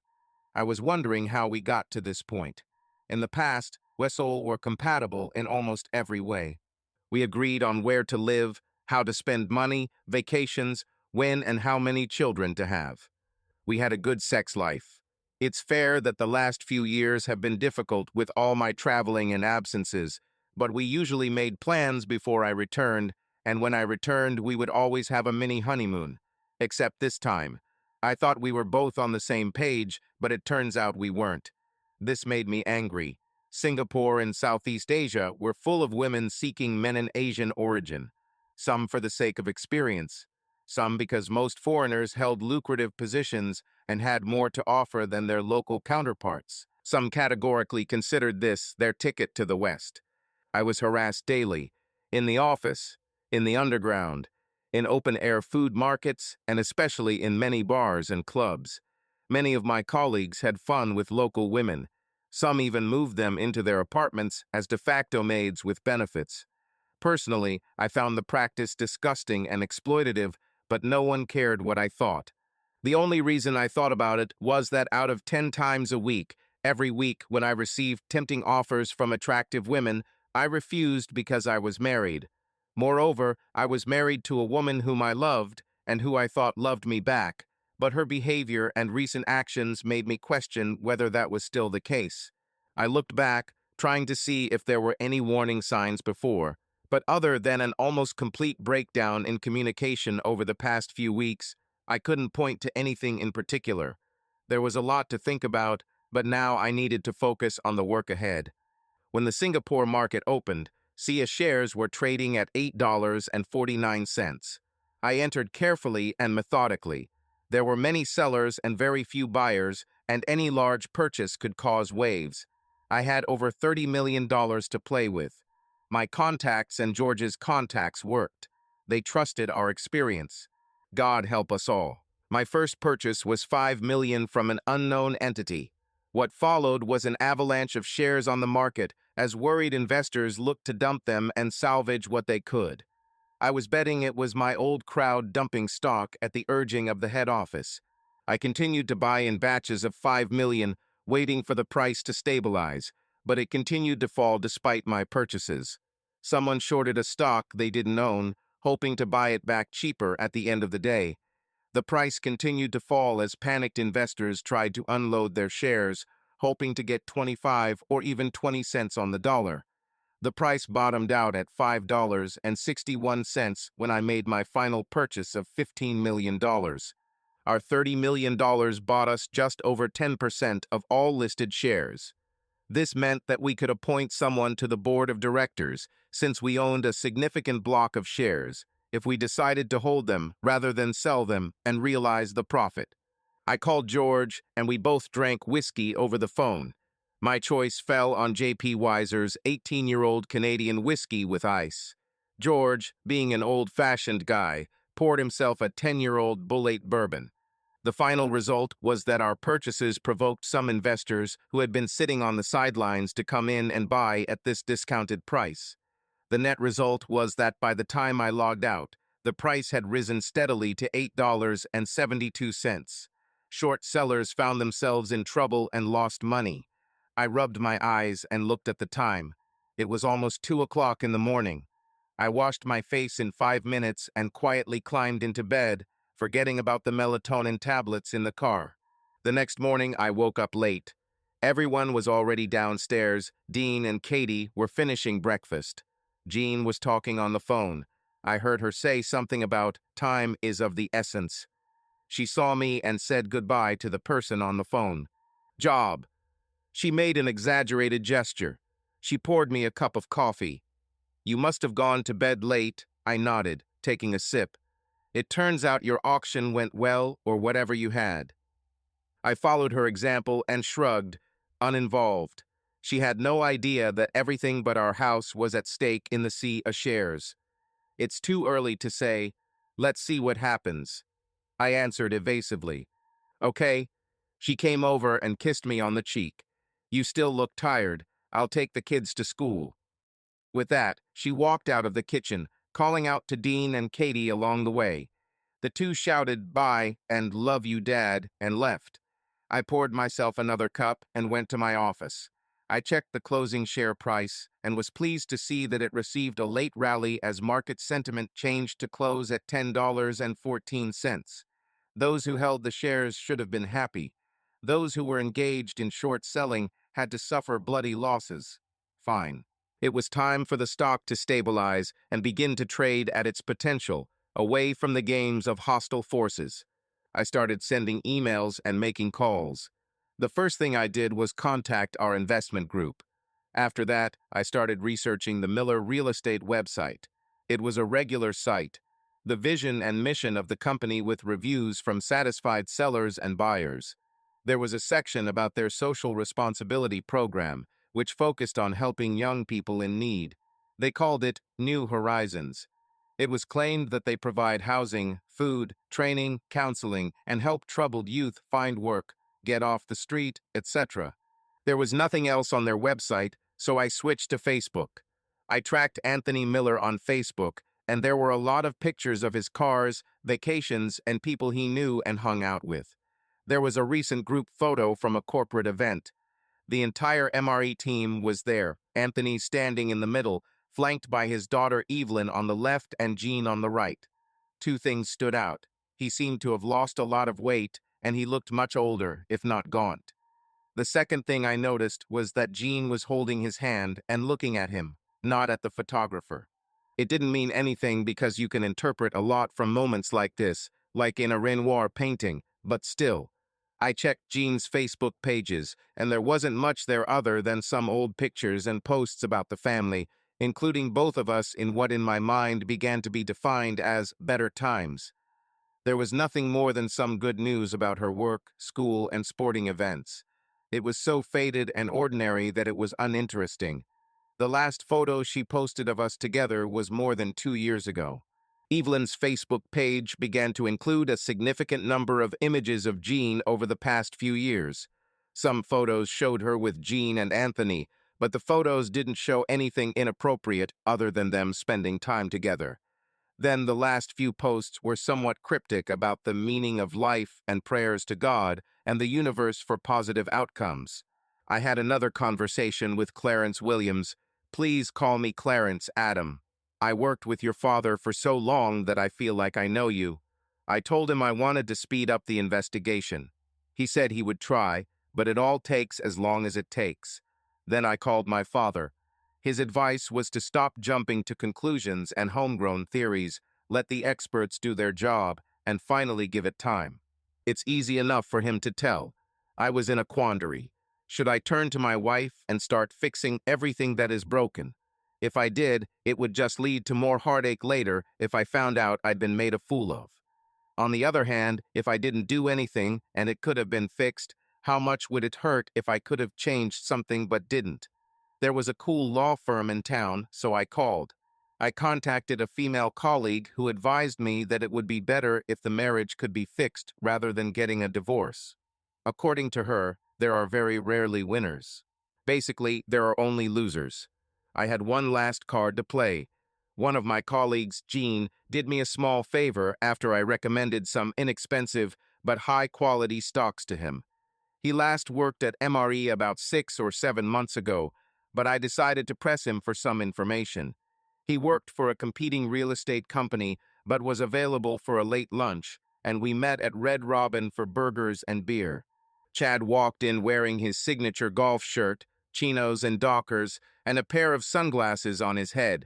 I was wondering how we got to this point. In the past, Wessel were compatible in almost every way. We agreed on where to live, how to spend money, vacations, when and how many children to have. We had a good sex life. It's fair that the last few years have been difficult with all my traveling and absences, but we usually made plans before I returned, and when I returned, we would always have a mini honeymoon. Except this time. I thought we were both on the same page, but it turns out we weren't. This made me angry. Singapore and Southeast Asia were full of women seeking men in Asian origin, some for the sake of experience, some because most foreigners held lucrative positions and had more to offer than their local counterparts. Some categorically considered this their ticket to the West. I was harassed daily, in the office, in the underground, in open-air food markets, and especially in many bars and clubs. Many of my colleagues had fun with local women. Some even moved them into their apartments as de facto maids with benefits. Personally, I found the practice disgusting and exploitative, but no one cared what I thought. The only reason I thought about it was that out of 10 times a week, every week when I received tempting offers from attractive women, I refused because I was married. Moreover, I was married to a woman whom I loved and who I thought loved me back, but her behavior and recent actions made me question whether that was still the case. I looked back, trying to see if there were any warning signs before, but other than an almost complete breakdown in communication over the past few weeks, I couldn't point to anything in particular. There was a lot to think about, but now I needed to focus on the work ahead. When the Singapore market opened, SIA shares were trading at $8.49. I entered carefully and methodically. There were many sellers and very few buyers, and any large purchase could cause waves. I had over $30 million to play with. My contacts and George's contacts worked. They trusted our experience. God help us all. My first purchase was $5 million from an unknown entity. What followed was an avalanche of shares on the market as worried investors looked to dump them and salvage what they could. I was betting it was my old crowd dumping stock at the urging of the head office. I continued to buy in batches of $5 million, waiting for the price to stabilize, but it continued to fall despite my purchases. Someone shorted a stock they didn't own, hoping to buy it back cheaper at the end of the day. The price continued to fall as panicked investors tried to unload their shares, hoping to get 25 or even 20 cents on the dollar. The price bottomed out at $5.61 when I made my final purchase of $15 million. Our $30 million bought us just over 10% of all listed shares. This meant that we could appoint someone to the board of directors, since we owned a significant block of shares, if we decided to hold them rather than sell them and realize the profit. I called George, and we both drank whiskey over the phone. My choice fell on J.P. Weiser's 18-year-old Canadian whiskey with ice. George, being an old-fashioned guy, poured himself a 10-year-old Bulleit bourbon. The final result was that our purchases provoked some investors who had been sitting on the sidelines to come in and buy at this discounted price. The net result was that by the time I logged out, the price had risen steadily to $8.72. Short sellers found themselves in trouble and lost money. I rubbed my eyes and looked at the time. It was almost 2 o'clock in the morning. I washed my face in 5 minutes and quietly climbed into bed, forgetting about the melatonin tablets in the car. The next morning, I woke up late. Everyone was already downstairs. Dean and Katie were finishing breakfast. Jean was talking on the phone. I heard her say something about time is of the essence. She saw me and said goodbye to the person on the phone. Job. She made an exaggerated gesture. She poured me a cup of coffee. You must have gone to bed late, I nodded, taking a sip. It turns out your auction went well, or whatever you had. I followed her example and shrugged, uninvolved. She had no idea that everything but our house was at stake in the sea of shares. It's too early to say, let's see what happens. I answered evasively. Okay. She came over and kissed me on the cheek. You still look tired. I'll take the kids to school. With that, she walked out of the kitchen, calling out to Dean and Katie along the way. The two shouted bye and love you, Dad, and left. I poured myself another cup and went to my office. I checked the closing share price and was pleased to see that it received a late rally as market sentiment changed to close at $10.14. Those who held the shares should have been happy. Those who were engaged in short selling had to suffer bloody losses. Fine. It was time for the stock to stabilize and begin to trade at its potential, away from the games of hostile forces. I started sending emails and making calls. The first thing I did was contact our investment group. After that, I started researching the Miller real estate website. It was a regular site. The vision and mission of the company with reviews from satisfied sellers and buyers. There was a section about their social responsibility program, which focused on helping young people in need. They called it New Horizons. It was claimed that they provide housing, food, training, counseling, and help troubled youth find work, get off the street, etc. There was nothing else on their website, so I switched to Facebook. I tracked Anthony Miller on Facebook, and there were a lot of pictures of his cars, vacations, and people he knew and hung out with. There was a recent group photo from a corporate event. The entire MRE team was there, Anthony standing in the middle, flanked by his daughter Evelyn on the left and Jean on the right. Two things stood out. He seemed to have lost a lot of weight, and he looked much older, if not gaunt. The second thing I noticed was that Jean was holding his hand and looking at him, not at the photographer. It didn't mean anything because you can interpret a lot from moments like this, like in a Renoir painting, but still. I checked Jean's Facebook pages, and there wasn't much there other than some old pictures and posts about the family, including both of us in what in my mind began to be defined as better times. There was nothing more than some good news about her work, school, and sporting events. It was so faded and ordinary that it was uninteresting. The last photo she posted of us together was more than 2 years ago. Evelyn's Facebook page began to include a significant number of images of Jean over the past few years. Some photos showed her with Jean and Anthony, but the photos didn't show anything inappropriate other than them spending time together. Then the last few posts were somewhat cryptic about the meaning of life and prayers to God and the universe for positive outcomes. I had another conversation with Clarence Williams. Please call me Clarence, Adam. I worked with your father for so long that I feel like I know you. I told him I wanted to speed up the investigation. He said he would try, but it all takes as long as it takes. Then I called my father. His advice was to stop jumping to conclusions and homegrown theories, let the experts do their job, and finally give it time. It's easy enough for him to tell. I was in a quandary. Should I turn to my wife and start fixing everything that is broken? If I did, it would just lead to more heartache later if I found out I'd been made a fool of. On the other hand, if I didn't do anything and it could have been fixed, how much would it hurt if I could have changed something but didn't? There was a cool law firm in town, so I called. I contacted a female colleague who advised me that it would be better if the marriage could be fixed rather than getting a divorce. According to her, there are very rarely winners. Basically, there are only losers. I had one last card to play. One of my colleagues, Jean, did me a small favor after I recommended some inexpensive but high-quality stocks to him. He last worked at MRE about 6 or 7 months ago, but I decided to press him for some information. He worked for a competing real estate company but was available for a late lunch, and we met at Red Robin for burgers and beer. Chad walked in wearing his signature golf shirt, chinos and dockers, and a pair of sunglasses on his head.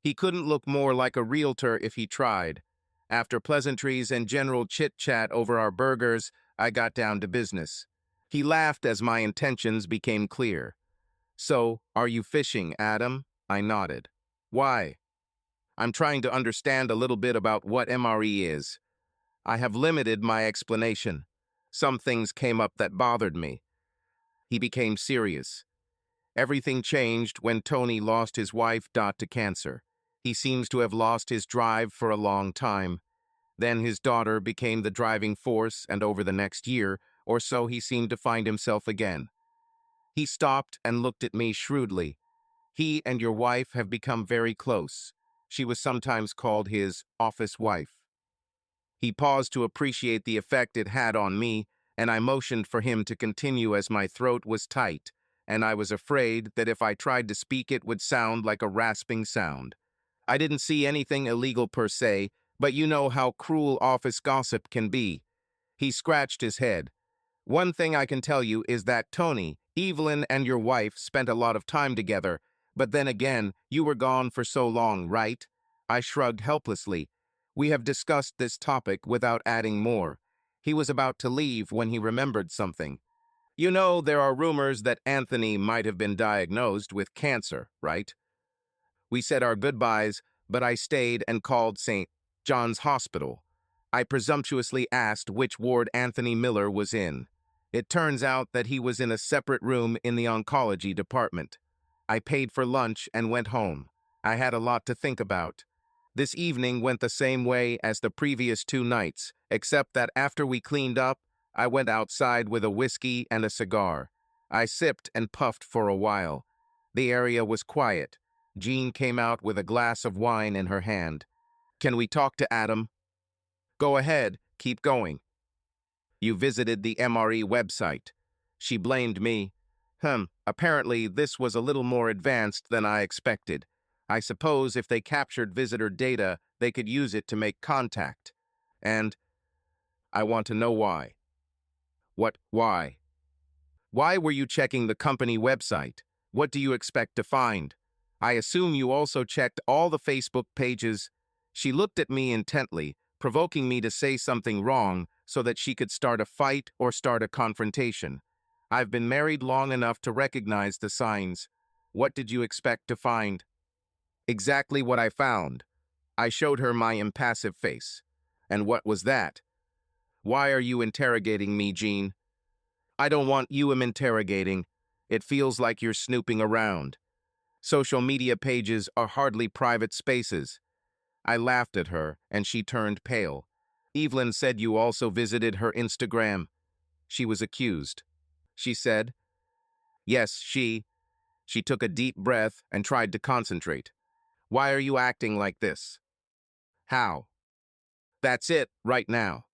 He couldn't look more like a realtor if he tried. After pleasantries and general chit-chat over our burgers, I got down to business. He laughed as my intentions became clear. "So, are you fishing, Adam?" I nodded. "Why?" "I'm trying to understand a little bit about what MRE is." I have limited my explanation. Some things came up that bothered me. He became serious. Everything changed when Tony lost his wife, to cancer. He seems to have lost his drive for a long time. Then his daughter became the driving force, and over the next year or so he seemed to find himself again. He stopped and looked at me shrewdly. "He and your wife have become very close." She was sometimes called his office wife. He paused to appreciate the effect it had on me, and I motioned for him to continue as my throat was tight, and I was afraid that if I tried to speak it would sound like a rasping sound. I didn't see anything illegal per se, but you know how cruel office gossip can be. He scratched his head. "One thing I can tell you is that Tony, Evelyn, and your wife spent a lot of time together, but then again, you were gone for so long, right?" I shrugged helplessly. "We have discussed this topic without adding more." He was about to leave when he remembered something. "You know, there are rumors that Anthony might have been diagnosed with cancer, right?" We said our goodbyes, but I stayed and called St. John's Hospital. I presumptuously asked which ward Anthony Miller was in. It turns out that he was in a separate room in the oncology department. I paid for lunch and went home. I had a lot to think about. This evening went the same way as the previous 2 nights, except that after we cleaned up, I went outside with a whiskey and a cigar. I sipped and puffed for a while. The area was quiet. Jean came out with a glass of wine in her hand. "Can we talk to Adam?" "Go ahead, keep going." "You visited the MRE website." She blamed me. Apparently this was a little more advanced than I expected. I suppose if they captured visitor data, they could use it to make contact. And I want to know why. "What, why?" "Why were you checking the company website? What do you expect to find? I assume you also checked all the Facebook pages." She looked at me intently, provoking me to say something wrong so that she could start a fight or start a confrontation. I've been married long enough to recognize the signs. "What did you expect to find?" "Exactly what I found." I showed her my impassive face. "And what was that?" "Why are you interrogating me, Jean?" "I don't want you interrogating. It feels like you're snooping around. Social media pages are hardly private spaces." I laughed at her, and she turned pale. "Evelyn said you also visited her Instagram." She was accused. She said, "Yes, She took a deep breath and tried to concentrate. "Why are you acting like this?" "How?" "That's it, right now."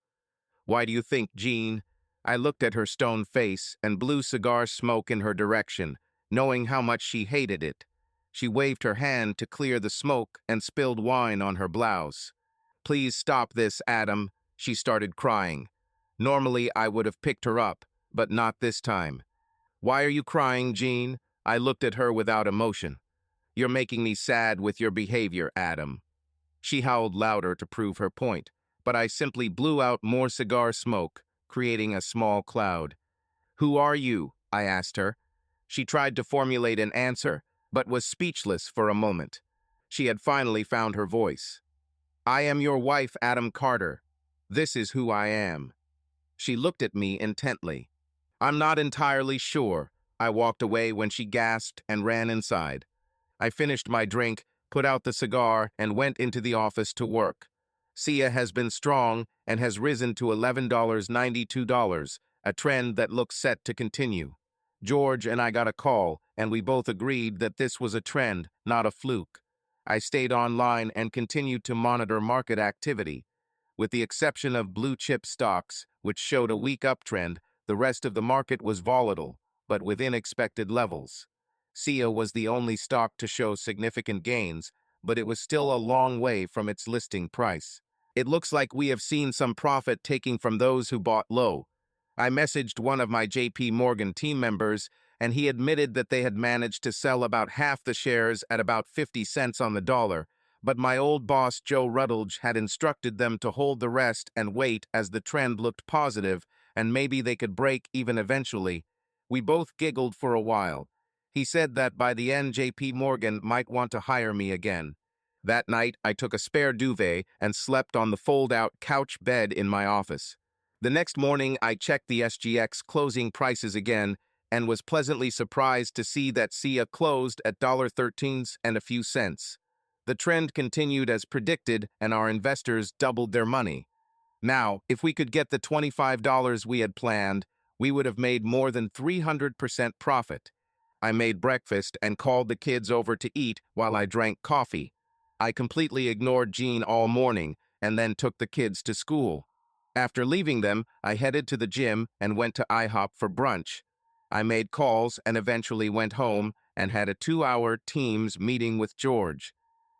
"Why do you think, Jean?" I looked at her stone face and blew cigar smoke in her direction, knowing how much she hated it. She waved her hand to clear the smoke and spilled wine on her blouse. "Please stop this, Adam." She started crying. Normally, I would have picked her up, but not this time. "Why are you crying, Jean?" I looked at her without emotion. "You're making me sad with your behavior, Adam." She howled louder to prove her point, but I simply blew out more cigar smoke, creating a small cloud. "Who are you?" I asked her. She tried to formulate an answer, but was speechless for a moment. She had finally found her voice. "I am your wife, Adam Carter. This is who I am." She looked at me intently. "I'm not entirely sure." I walked away when she gasped and ran inside. I finished my drink, put out the cigar, and went into the office to work. Sia has been strong and has risen to $11.92, a trend that looks set to continue. George and I got a call, and we both agreed that this was a trend, not a fluke. I stayed online and continued to monitor market activity. With the exception of blue-chip stocks, which showed a weak uptrend, the rest of the market was volatile, but within expected levels. Sia was the only stock to show significant gains, but it was still a long way from its listing price. It looks like we have seen some profit taking from those who bought low. I messaged one of my JP Morgan team members, and he admitted that they had managed to sell about half the shares at about 50 cents on the dollar, but my old boss Joe Rutledge had instructed them to hold the rest and wait as the trend looked positive, and maybe they could break even eventually. We both giggled for a while. He said that by the end JP Morgan might want to hire me again. That night, I took a spare duvet and slept on the fold-out couch bed in my office. The next morning, I checked the SGX closing prices again and was pleasantly surprised to see that Sia closed at $13 and a few cents. The trend continued as predicted, and our investors doubled their money. Now, if we could get the $25 we had planned, we would have made more than 300% profit. I made breakfast and called the kids over to eat while I drank coffee. I completely ignored Jean all morning and then took the kids to school. After leaving them, I headed to the gym and went to IHOP for brunch. I made calls and eventually went home and had a 2-hour Teams meeting with George.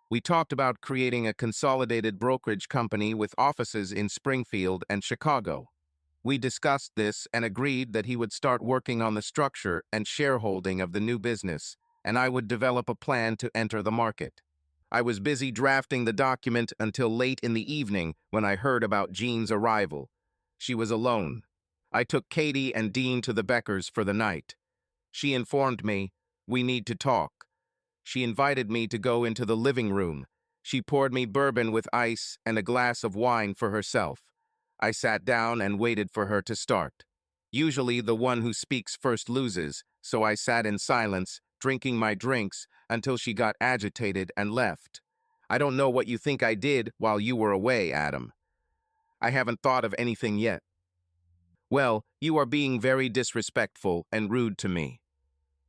We talked about creating a consolidated brokerage company with offices in Springfield and Chicago. We discussed this and agreed that he would start working on the structure and shareholding of the new business, and I would develop a plan to enter the market. I was busy drafting the document until late in the evening when I heard about Jean's arrival. She was alone. I took Katie and Dean to the Beckers for the night. She informed me, "We need to talk." She invited me to go into the living room. She poured me bourbon with ice and a glass of wine for herself. I sat down and waited for her to start. Usually the one who speaks first loses, so I sat in silence, drinking my drinks, until she got agitated and left. "I don't know what you think I did while you were away, Adam." "I haven't thought of anything yet." "Well, you are being very disrespectful and rude to me."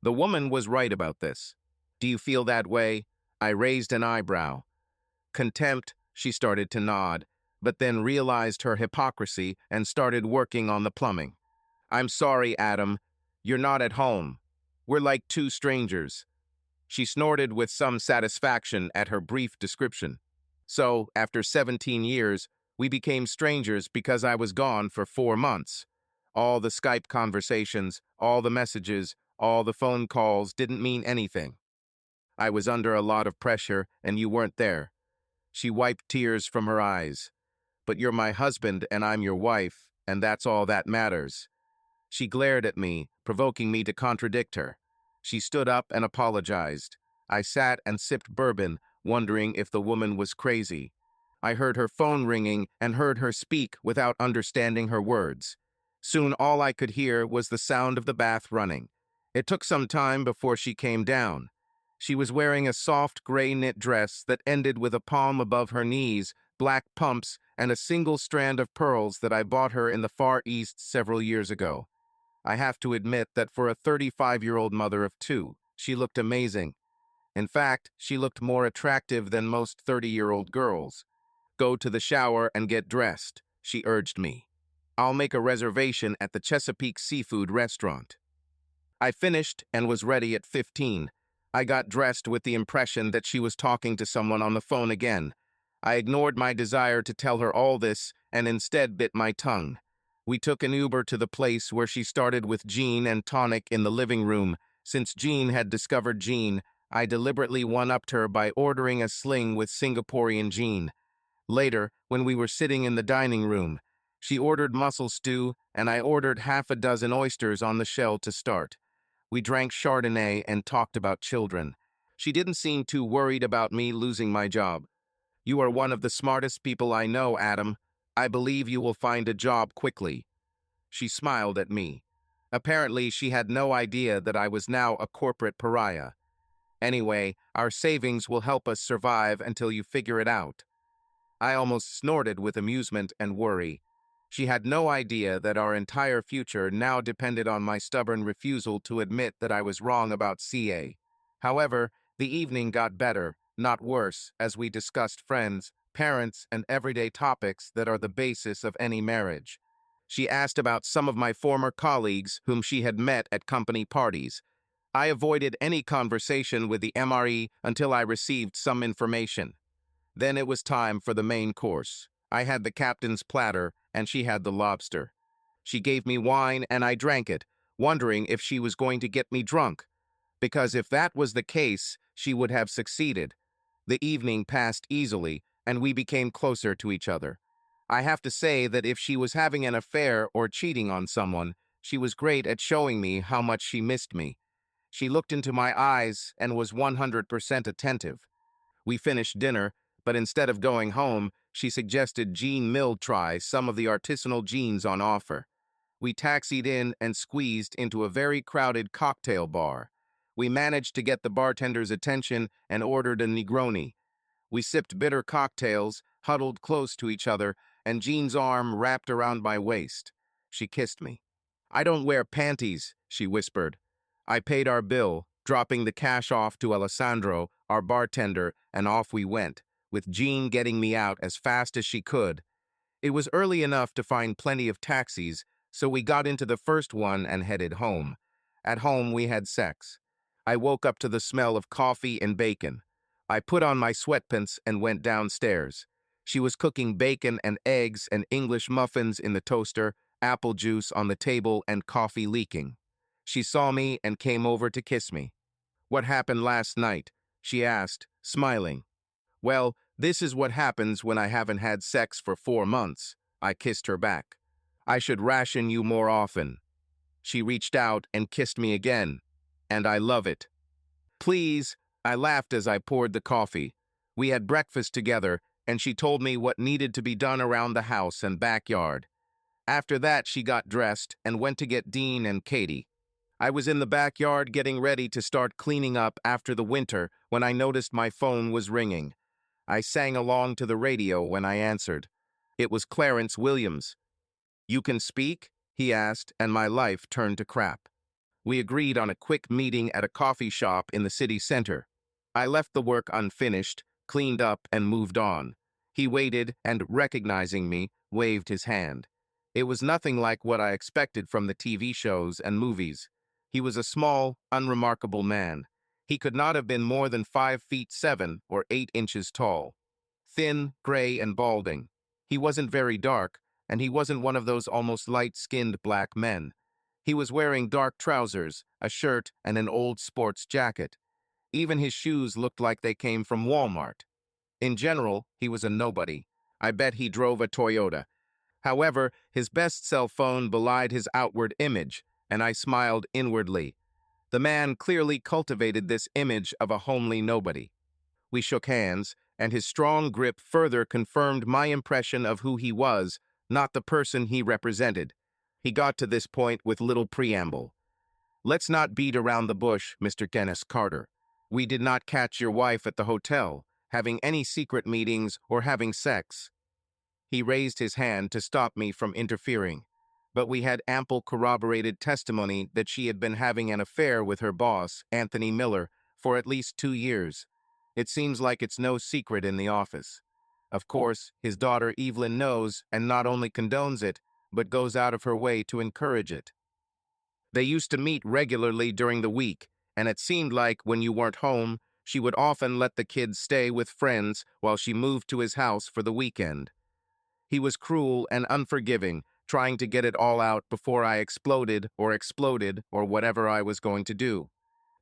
The woman was right about this. "Do you feel that way?" I raised an eyebrow. "Contempt," she started to nod, but then realized her hypocrisy and started working on the plumbing. "I'm sorry, Adam. You're not at home. We're like two strangers." She snorted with some satisfaction at her brief description. "So, after 17 years, we became strangers because I was gone for 4 months. All the Skype conversations, all the messages, all the phone calls didn't mean anything. I was under a lot of pressure, and you weren't there." She wiped tears from her eyes. "But you're my husband, and I'm your wife, and that's all that matters." She glared at me, provoking me to contradict her. She stood up and apologized. I sat and sipped bourbon, wondering if the woman was crazy. I heard her phone ringing and heard her speak without understanding her words. Soon all I could hear was the sound of the bath running. It took some time before she came down. She was wearing a soft gray knit dress that ended with a palm above her knees, black pumps, and a single strand of pearls that I bought her in the Far East several years ago. I have to admit that for a 35-year-old mother of 2, she looked amazing. In fact, she looked more attractive than most 30-year-old girls. "Go to the shower and get dressed," she urged me. "I'll make a reservation at the Chesapeake Seafood Restaurant." I finished and was ready at 15. I got dressed with the impression that she was talking to someone on the phone again. I ignored my desire to tell her all this and instead bit my tongue. We took an Uber to the place where she started with Jean and tonic in the living room. Since Jean had discovered Jean, I deliberately one-upped her by ordering a sling with Singaporean Jean. Later, when we were sitting in the dining room, she ordered mussel stew and I ordered half a dozen oysters on the shell to start. We drank Chardonnay and talked about children. She didn't seem too worried about me losing my job. "You are one of the smartest people I know, Adam. I believe you will find a job quickly." She smiled at me. Apparently, she had no idea that I was now a corporate pariah. Anyway, our savings will help us survive until you figure it out." I almost snorted with amusement and worry. She had no idea that our entire future now depended on my stubborn refusal to admit that I was wrong about CA. However, the evening got better, not worse, as we discussed friends, parents, and everyday topics that are the basis of any marriage. She asked about some of my former colleagues whom she had met at company parties. I avoided any conversation with the MRE until I received some information. Then it was time for the main course. I had the captain's platter, and she had the lobster. She gave me wine, and I drank it, wondering if she was going to get me drunk, because if that was the case, she would have succeeded. The evening passed easily, and we became closer to each other. I have to say that if she was having an affair or cheating on someone, she was great at showing me how much she missed me. She looked into my eyes and was 100% attentive. We finished dinner, but instead of going home, she suggested Jean Mill try some of the artisanal jeans on offer. We taxied in and squeezed into a very crowded cocktail bar. We managed to get the bartender's attention and ordered a Negroni. We sipped bitter cocktails, huddled close to each other, and Jean's arm wrapped around my waist. She kissed me. "I don't wear panties," she whispered. I paid our bill, dropping the cash off to Alessandro, our bartender, and off we went, with Jean getting me out as fast as she could. It was early enough to find plenty of taxis, so we got into the first one and headed home. At home, we had sex. I woke up to the smell of coffee and bacon. I put on my sweatpants and went downstairs. She was cooking bacon and eggs and English muffins in the toaster, apple juice on the table, and coffee leaking. She saw me and came over to kiss me. "What happened last night?" she asked, smiling. "Well, this is what happens when I haven't had sex for 4 months. I kissed her back. "I should ration you more often." She reached out and kissed me again. "And I love it." "Please," I laughed as I poured the coffee. We had breakfast together, and she told me what needed to be done around the house and backyard. After that, she got dressed and went to get Dean and Katie. I was in the backyard getting ready to start cleaning up after the winter when I noticed my phone was ringing. I sang along to the radio when I answered. It was Clarence Williams. "You can speak?" he asked, and my life turned to crap. We agreed on a quick meeting at a coffee shop in the city center. I left the work unfinished, cleaned up, and moved on. He waited and, recognizing me, waved his hand. It was nothing like what I expected from the TV shows and movies. He was a small, unremarkable man. He could not have been more than 5'7" or 8 inches tall. Thin, gray, and balding. He wasn't very dark, and he wasn't one of those almost light-skinned black men. He was wearing dark trousers, a shirt, and an old sports jacket. Even his shoes looked like they came from Walmart. In general, he was a nobody. I bet he drove a Toyota. However, his best cell phone belied his outward image, and I smiled inwardly. The man clearly cultivated this image of a homely nobody. We shook hands, and his strong grip further confirmed my impression of who he was, not the person he represented. He got to this point with little preamble. "Let's not beat around the bush, Mr. Dennis Carter. We did not catch your wife at the hotel, having any secret meetings or having sex." He raised his hand to stop me from interfering, but we had ample corroborated testimony that she had been having an affair with her boss, Anthony Miller, for at least 2 years. It seems like it's no secret in the office. Of course, his daughter Evelyn knows and not only condones it, but goes out of her way to encourage it. They used to meet regularly during the week, and it seemed like when you weren't home, she would often let the kids stay with friends while she moved to his house for the weekend. He was cruel and unforgiving, trying to get it all out before I exploded or whatever I was going to do.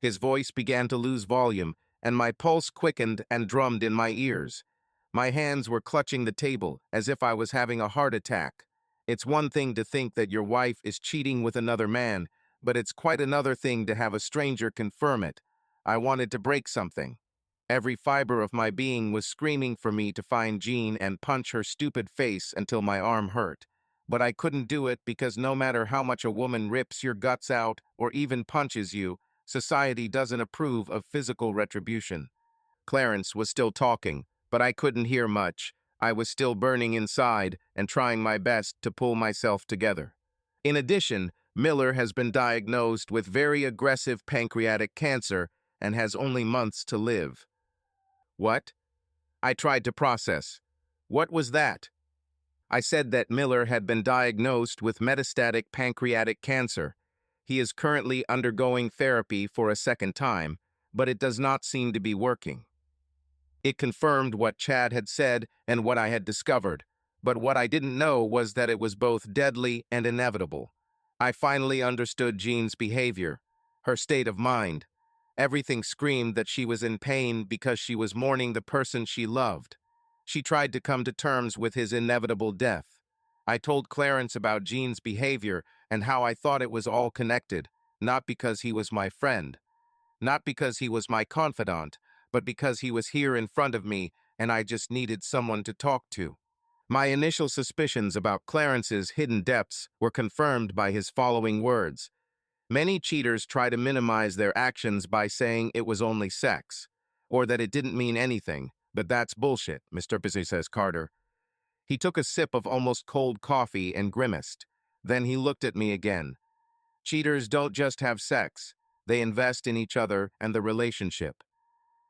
His voice began to lose volume, and my pulse quickened and drummed in my ears. My hands were clutching the table as if I was having a heart attack. It's one thing to think that your wife is cheating with another man, but it's quite another thing to have a stranger confirm it. I wanted to break something. Every fiber of my being was screaming for me to find Jean and punch her stupid face until my arm hurt. But I couldn't do it because no matter how much a woman rips your guts out or even punches you, Society doesn't approve of physical retribution. Clarence was still talking, but I couldn't hear much. I was still burning inside and trying my best to pull myself together. In addition, Miller has been diagnosed with very aggressive pancreatic cancer and has only months to live. What? I tried to process. What was that? I said that Miller had been diagnosed with metastatic pancreatic cancer. He is currently undergoing therapy for a second time, but it does not seem to be working. It confirmed what Chad had said and what I had discovered, but what I didn't know was that it was both deadly and inevitable. I finally understood Jean's behavior, her state of mind. Everything screamed that she was in pain because she was mourning the person she loved. She tried to come to terms with his inevitable death. I told Clarence about Jean's behavior and how I thought it was all connected, not because he was my friend, not because he was my confidant, but because he was here in front of me and I just needed someone to talk to. My initial suspicions about Clarence's hidden depths were confirmed by his following words. Many cheaters try to minimize their actions by saying it was only sex, or that it didn't mean anything, but that's bullshit, Mr. Busy, says Carter. He took a sip of almost cold coffee and grimaced. Then he looked at me again. Cheaters don't just have sex, they invest in each other and the relationship.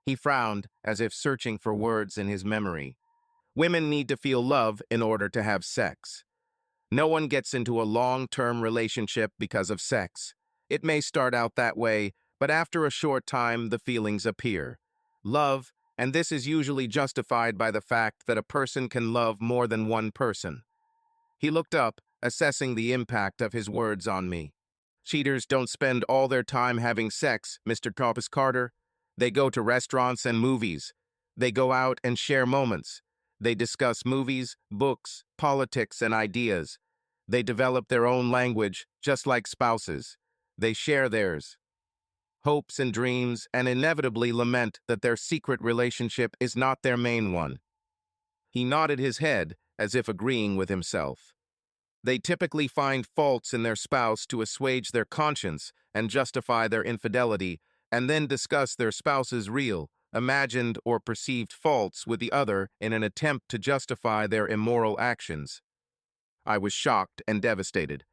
He frowned, as if searching for words in his memory. Women need to feel love in order to have sex. No one gets into a long-term relationship because of sex. It may start out that way, but after a short time, the feelings appear. Love, and this is usually justified by the fact that a person can love more than one person. He looked up, assessing the impact of his words on me. Cheaters don't spend all their time having sex, Mr. Thomas Carter. They go to restaurants and movies. They go out and share moments. They discuss movies, books, politics, and ideas. They develop their own language, just like spouses. They share theirs, hopes and dreams, and inevitably lament that their secret relationship is not their main one. He nodded his head, as if agreeing with himself. They typically find faults in their spouse to assuage their conscience and justify their infidelity, and then discuss their spouse's real, imagined, or perceived faults with the other in an attempt to justify their immoral actions. I was shocked and devastated.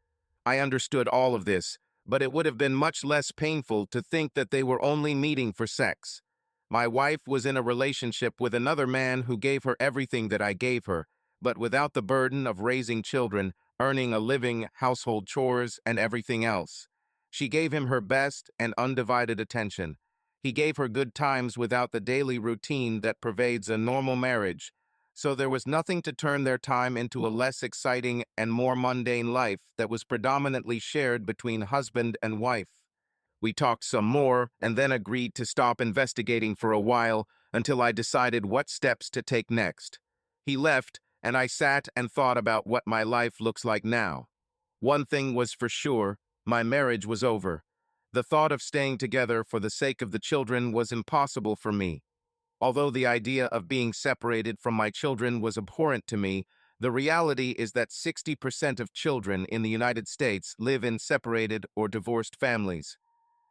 I understood all of this, but it would have been much less painful to think that they were only meeting for sex. My wife was in a relationship with another man who gave her everything that I gave her, but without the burden of raising children, earning a living, household chores, and everything else. She gave him her best and undivided attention. He gave her good times without the daily routine that pervades a normal marriage. So there was nothing to turn their time into a less exciting and more mundane life that was predominantly shared between husband and wife. We talked some more and then agreed to stop investigating for a while until I decided what steps to take next. He left, and I sat and thought about what my life looks like now. One thing was for sure, my marriage was over. The thought of staying together for the sake of the children was impossible for me. Although the idea of being separated from my children was abhorrent to me, the reality is that 60% of children in the United States live in separated or divorced families.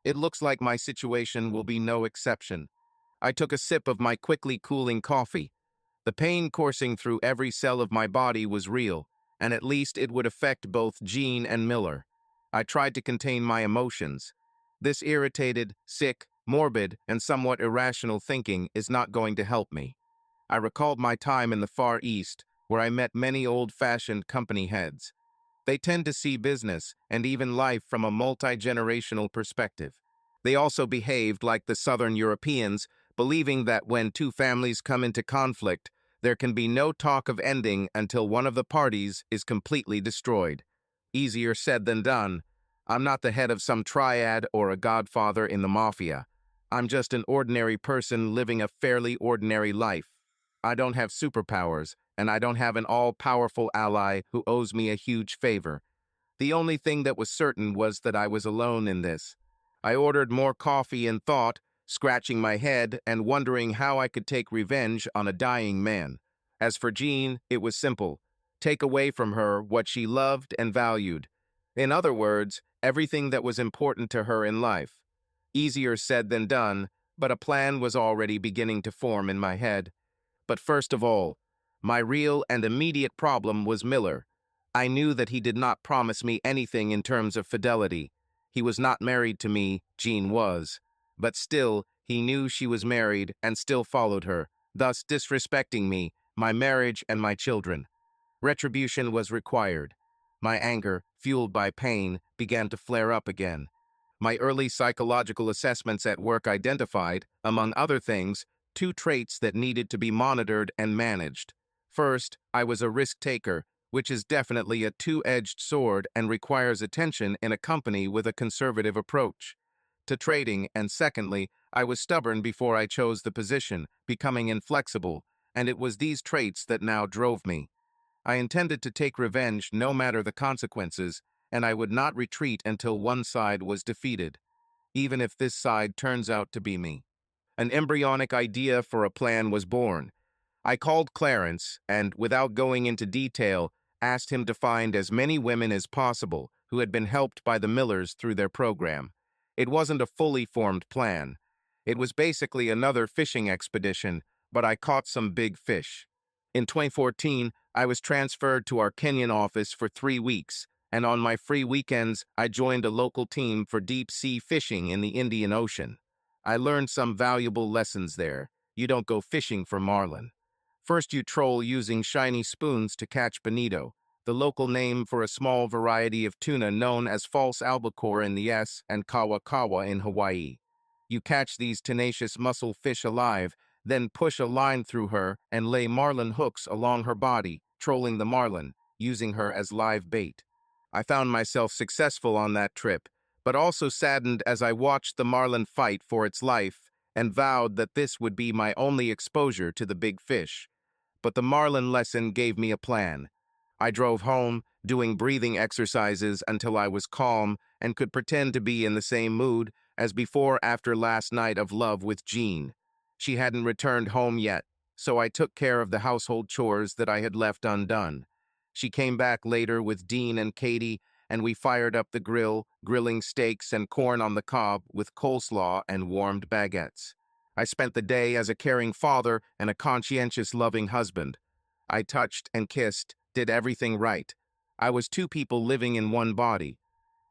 It looks like my situation will be no exception. I took a sip of my quickly cooling coffee. The pain coursing through every cell of my body was real, and at least it would affect both Jean and Miller. I tried to contain my emotions. This irritated, sick, morbid, and somewhat irrational thinking is not going to help me. I recalled my time in the Far East, where I met many old-fashioned company heads. They tend to see business and even life from a multi-generational perspective. They also behaved like the Southern Europeans, believing that when two families come into conflict, there can be no talk of ending until one of the parties is completely destroyed. Easier said than done. I'm not the head of some triad or a godfather in the mafia. I'm just an ordinary person living a fairly ordinary life. I don't have superpowers, and I don't have an all-powerful ally who owes me a huge favor. The only thing that was certain was that I was alone in this. I ordered more coffee and thought, scratching my head and wondering how I could take revenge on a dying man. As for Jean, it was simple. Take away from her what she loved and valued. In other words, everything that was important to her in life. Easier said than done, but a plan was already beginning to form in my head. But first of all, my real and immediate problem was Miller. I knew that he did not promise me anything in terms of fidelity. He was not married to me, Jean was. But still, he knew she was married and still followed her, thus disrespecting me, my marriage, and my children. Retribution was required. My anger, fueled by pain, began to flare up again. My early psychological assessments at work identified, among other things, two traits that needed to be monitored and managed. First, I was a risk taker, which is definitely a two-edged sword and requires attention in a company with a conservative approach to trading, and secondly, I was stubborn before I chose the position, becoming inflexible, and it was these traits that now drove me. I intended to take revenge no matter the consequences, and I would not retreat until one side was defeated, even if this side turns out to be me. An embryonic idea for a plan was born. I called Clarence and, without going into detail, asked him to find as many women as possible who had been helped by the Millers through their program. It wasn't a fully formed plan. It was basically another fishing expedition, but I caught some big fish. In 2014, I was transferred to our Kenyan office for 3 weeks, and on my free weekends, I joined a local team for deep-sea fishing in the Indian Ocean. I learned some valuable lessons there. You don't go fishing for marlin. First, you troll using shiny spoons to catch bonito, the local name for a small variety of tuna known as false albacore in the S and kawa kawa in Hawaii. You catch these tenacious mussel fish alive, then push a line through her and lay marlin hooks along her body, trolling the marlin, using her as live bait. I found myself successful on that trip, but also saddened as I watched the marlin fight for its life and vowed that this would be my only exposure to the big fish. But the marlin lesson gave me a plan. I drove home, doing breathing exercises until I was calm and could pretend to be in the same mood as before after last night of love with Jean. She hadn't returned home yet, so I took care of the household chores that I had left undone. She came back later with Dean and Katie, and we fired up the grill, grilling steaks and corn on the cob with coleslaw and warmed baguettes. I spent the day as a caring father and a conscientious, loving husband. I touched and kissed, did everything right. I was two people living in one body.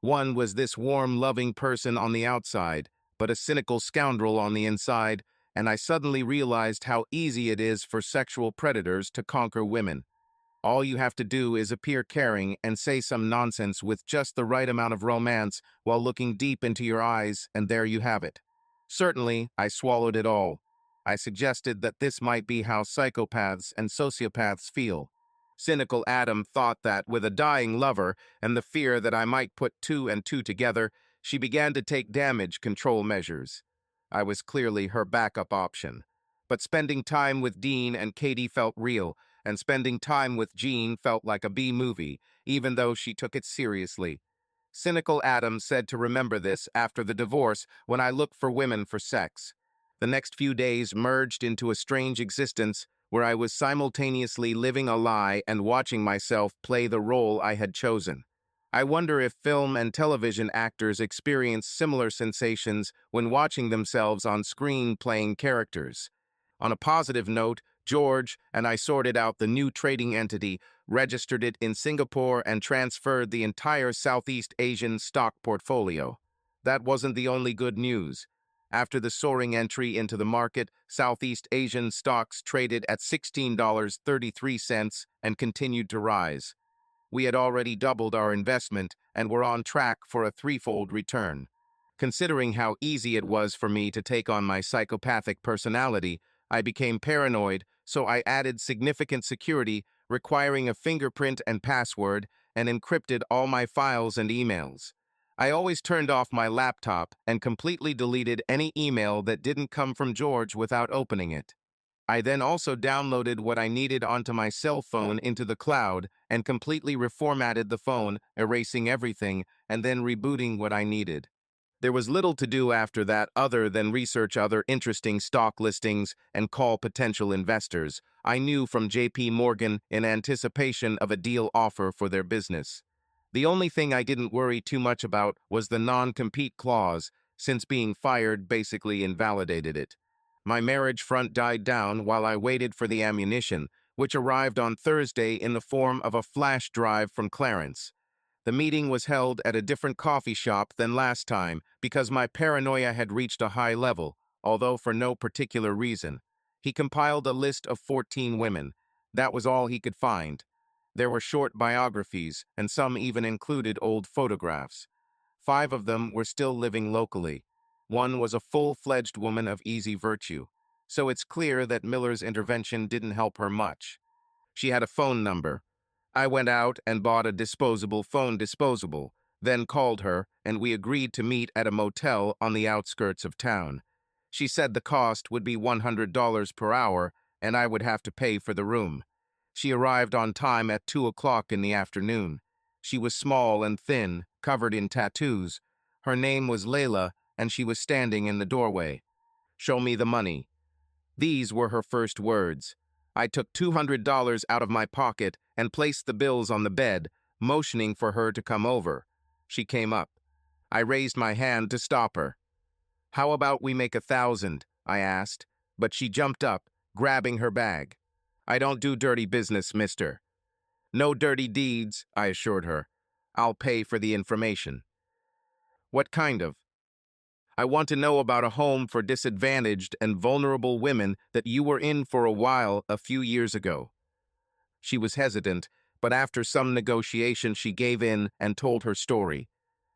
One was this warm, loving person on the outside, but a cynical scoundrel on the inside, and I suddenly realized how easy it is for sexual predators to conquer women. All you have to do is appear caring and say some nonsense with just the right amount of romance while looking deep into your eyes, and there you have it. Certainly, I swallowed it all. I suggested that this might be how psychopaths and sociopaths feel. Cynical Adam thought that, with a dying lover and the fear that I might put two and two together, she began to take damage control measures. I was clearly her backup option. But spending time with Dean and Katie felt real, and spending time with Jean felt like a B-movie, even though she took it seriously. Cynical Adam said to remember this after the divorce when I looked for women for sex. The next few days merged into a strange existence where I was simultaneously living a lie and watching myself play the role I had chosen. I wonder if film and television actors experience similar sensations when watching themselves on screen playing characters. On a positive note, George and I sorted out the new trading entity, registered it in Singapore, and transferred the entire Southeast Asian stock portfolio. That wasn't the only good news. After the soaring entry into the market, Southeast Asian stocks traded at $16.33 and continued to rise. We had already doubled our investment and were on track for a threefold return. Considering how easy it was for me to take on my psychopathic personality, I became paranoid, so I added significant security, requiring a fingerprint and password, and encrypted all my files and emails. I always turned off my laptop and completely deleted any email that didn't come from George without opening it. I then also downloaded what I needed onto my cell phone into the cloud and completely reformatted the phone, erasing everything and then rebooting what I needed. There was little to do after that other than research other interesting stock listings and call potential investors I knew from JP Morgan in anticipation of a deal offer for their business. The only thing I didn't worry too much about was the non-compete clause, since being fired basically invalidated it. My marriage front died down while I waited for the ammunition, which arrived on Thursday in the form of a flash drive from Clarence. The meeting was held at a different coffee shop than last time because my paranoia had reached a high level, although for no particular reason. He compiled a list of 14 women. That was all he could find. There were short biographies, and some even included old photographs. 5 of them were still living locally. One was a full-fledged woman of easy virtue, so it's clear that Miller's intervention didn't help her much. She had a phone number. I went out and bought a disposable phone, then called her, and we agreed to meet at a motel on the outskirts of town. She said the cost would be $100 per hour, and I would have to pay for the room. She arrived on time at 2 o'clock in the afternoon. She was small and thin, covered in tattoos. Her name was Layla, and she was standing in the doorway. "Show me the money." These were her first words. I took $200 out of my pocket and placed the bills on the bed, motioning for her to come over. She came up. I raised my hand to stop her. "How about we make 1,000?" I asked, but she jumped up, grabbing her bag. "I don't do dirty business, mister." "No dirty deeds," I assured her. "I'll pay for the information." "What kind of?" "I want to know about a home for disadvantaged and vulnerable women that you were in for a while a few years ago." She was hesitant, but after some negotiation she gave in and told her story.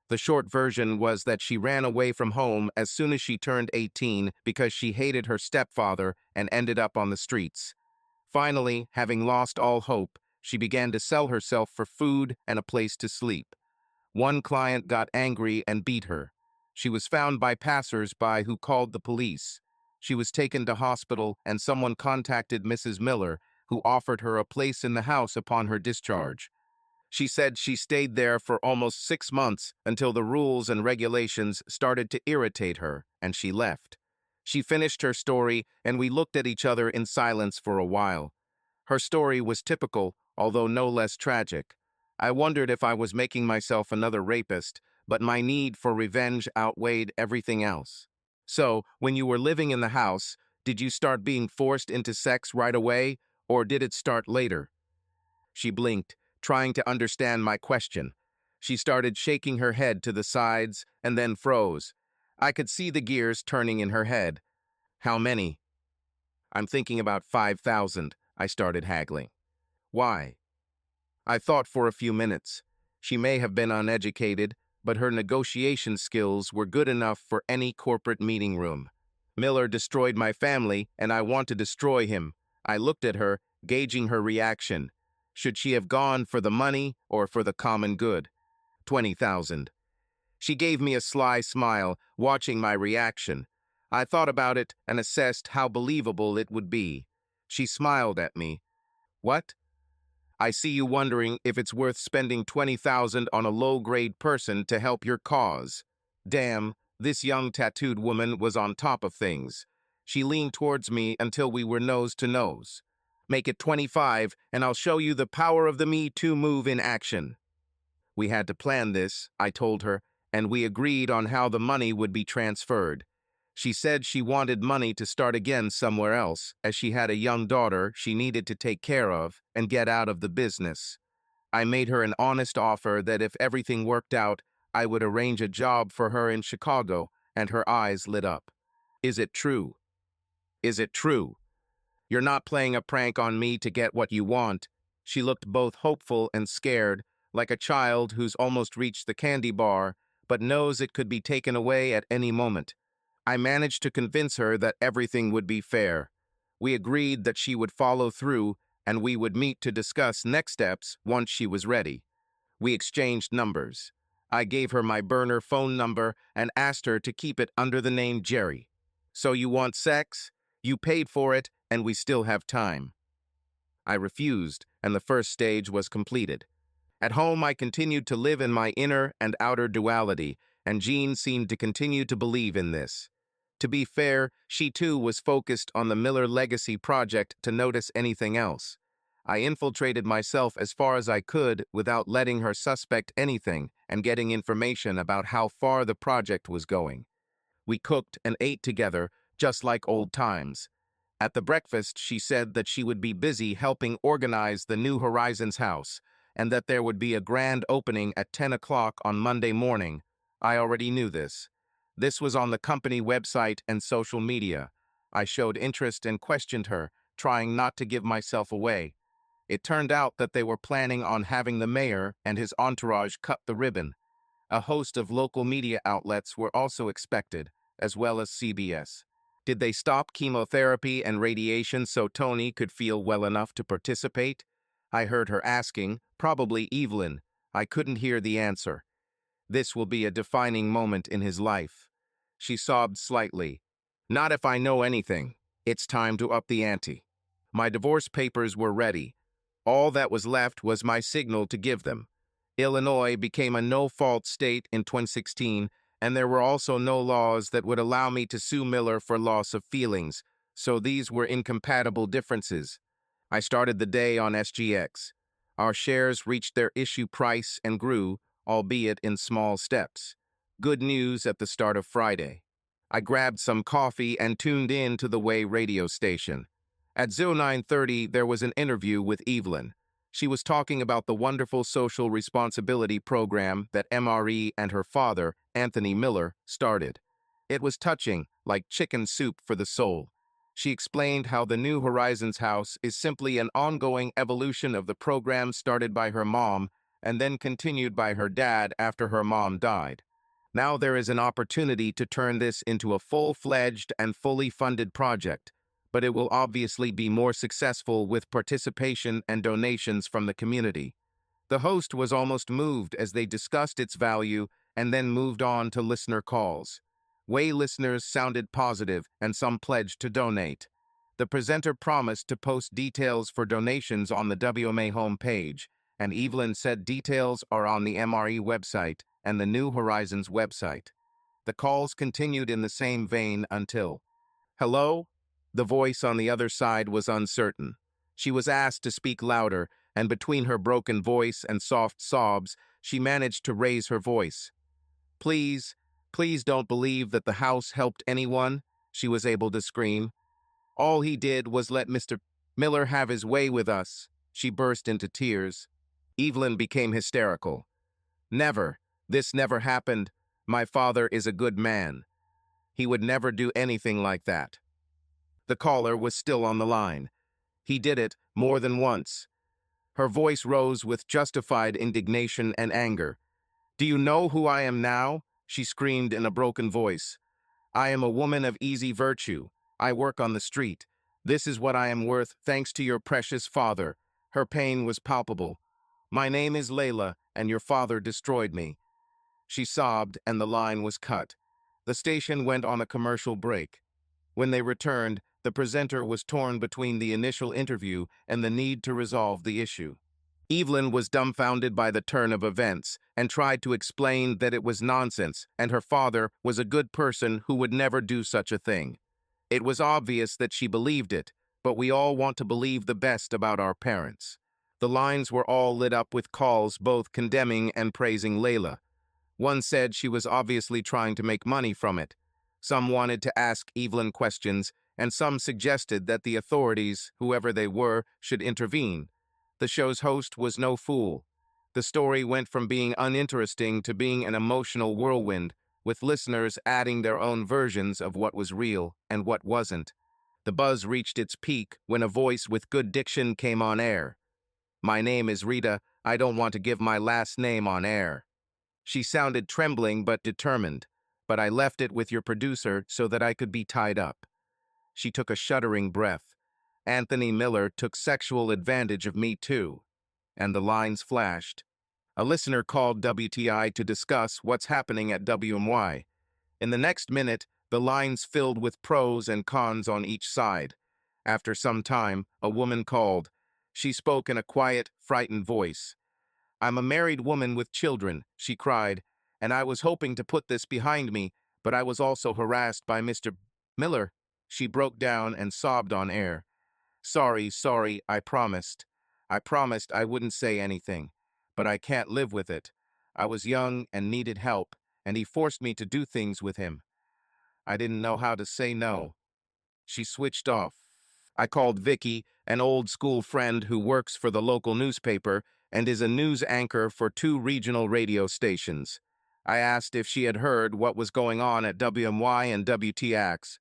The short version was that she ran away from home as soon as she turned 18 because she hated her stepfather and ended up on the streets. Finally, having lost all hope, she began to sell herself for food and a place to sleep. One client got angry and beat her. She was found by passers-by who called the police. She was taken to hospital and someone contacted Mrs. Miller, who offered her a place in the house upon her discharge. She said she stayed there for almost 6 months until the rules and regulations started to irritate her, and she left. She finished her story, and we looked at each other in silence for a while. Her story was typical, although no less tragic. I wondered if I was making myself another rapist, but my need for revenge outweighed everything else. "So, when you were living in the house, did you start being forced into sex right away, or did it start later?" She blinked, trying to understand my question. She started shaking her head to the sides and then froze. I could see the gears turning in her head. "How many?" "I'm thinking about 5,000, I started haggling. "Why?" I thought for a few minutes. She may have been uneducated, but her negotiation skills were good enough for any corporate meeting room. "Miller destroyed my family, and I want to destroy him." I looked at her, gauging her reaction. Should she have gone for the money or for the common good? 20,000. She gave me a sly smile, watching my reaction. I thought about it and assessed how believable it would be. She smiled at me. "What?" "I see you wondering if it's worth spending 20,000 on a low-grade person to help your cause." Damn, this young tattooed woman was on top of things. She leaned towards me until we were nose to nose. "Make it 25, and I'll show you the power of the Me Too move in action." We had to plan this, I told her, and we agreed on how the money would be transferred. She said she wanted money to start again somewhere else, as she had a young daughter she needed to take care of and get out of the business. I made her an honest offer that if everything worked out, I would arrange a job for her in Chicago, and her eyes lit up. "Is it true? Is it true? You're not playing a prank on me to get what you want?" She looked both hopeful and scared, like a child who's almost reached the candy bar, but knows it could be taken away at any moment. I managed to convince her that everything would be fair. We agreed that she would follow through, and we would meet to discuss next steps once she was ready. We exchanged numbers. I gave her my burner phone number and asked her to keep it under the name Jerry. "So you want sex? You paid for it, and we still have time." I refused, and the first stage was completed. At home, I continued to live in my inner and outer duality, and Jean seemed to continue to believe in this. To be fair, she too was focused on the Miller Legacy project to notice anything else. I infiltrated myself as far as I could without letting her suspect anything and getting information about how far the project was going. We cooked and ate together, just like old times. At the breakfast, she said that she would be busy helping organize the New Horizons house, and that there would be a grand opening at 10 o'clock on Monday morning. I already knew this. This was on the company website and social media. I showed interest and questioned her, trying not to give myself away. It turned out that they were planning on having the mayor and his entourage cut the ribbon. A host of local media outlets were also expected, as well as CBS. Did they stop chemotherapy and radiation so Tony could feel well enough to participate? I heard her asking, probably Evelyn. I couldn't hear the answer. This will be a defining moment in his life. She sobbed slightly. Not if I know anything. It's time to up the ante. My divorce papers were ready. All that was left was my signal to give them. Illinois became a no-fault state in 2016, and there were also no laws that would allow me to sue Miller for loss of feelings, so these were incompatible differences. I started the day on SGX. Our shares reached their issue price and grew, albeit in small steps. Good news at the start of Friday. I grabbed some coffee and tuned in to the Way radio station. At 0930, there was an interview with Evelyn. She was talking about the wonderful social responsibility program that MRE and her father, Anthony Miller, started. It was touching, like chicken soup for the soul. She explained how the New Horizons house is simply an ongoing evolution of the program started by her mom and then continued by her dad after her mom died. Now there is an opportunity to turn this into a full-fledged and fully funded project, but it will obviously be more successful with participation and donations from the community. The host was almost moved as they discussed its value and then moved on to listener calls. Way listeners sounded positive and some pledged to donate. The presenter promised to post details for donations on the WMA homepage, and Evelyn said details are on the MRE website and the New Horizons website. The calls continued in the same vein until, "Hello?" The voice on the other side was uncertain. She was asked to speak louder, and between her broken voice and soft sobs, she managed to raise her voice. "Please, please don't believe that the house helped anyone," she was able to scream. "All he did was let Mr. Miller have his way with us." She burst into tears. Evelyn became hysterical. "Never. This never happened. My father is a good man. He would never do anything like that." The caller was still on the line. "He did it more than once." Her voice rose with justified indignation and anger. "Do you know who I am now?" she screamed in a broken voice. "I am a woman of easy virtue. I work on the street. This is what I am worth thanks to your precious father." Her pain was palpable. "My name is Layla, and your father destroyed me." She sobbed, and the line was cut. The station went on a commercial break. When they returned, the presenter was torn between the initial interview and the need to resolve the issue. Evelyn was dumbfounded by the turn of events and tried to explain that it was nonsense and her father was a good person who would never do such a thing. It was obvious that she believed it, but we all want to believe the best about our parents. The lines were all lit up with calls both condemning and praising Layla. One said she was obviously trying to make money from it. Some wanted to ask Evelyn questions, and some suggested that the authorities, whoever they were, should intervene. The show's host was no fool. The story went from being uninteresting to being an emotional whirlwind, with listeners adding their own versions of what was real and what wasn't. The buzz reached its peak when a voice with good diction came on air. "My name is Rita. I don't want to give my last name on air." She sounded trembling but determined, "but I left it with your producer so that I could be tied up." She took a shuddering breath. "Anthony Miller took sexual advantage of me too." And the lines flashed. A listener called WTI to discuss what's happening at WMY. In the next minute, the lines filled with pros and cons on each side. After some time, a woman called. She spoke in a quiet, frightened voice. "I'm a married woman with children," she cried, "and I was hoping to put this behind me, but I was also harassed by Mr. Miller." She broke down and sobbed on air. Sorry, I promised. I promised I wouldn't say anything, but I can't live with it. I was young and needed help, and he forced me to do things with him. I didn't know how to say no. She switched off. I called Vicky, an old school friend who works for the local newspaper and is a news anchor for 2 regional radio stations. I asked if she had heard what was going on at WMY and WTX.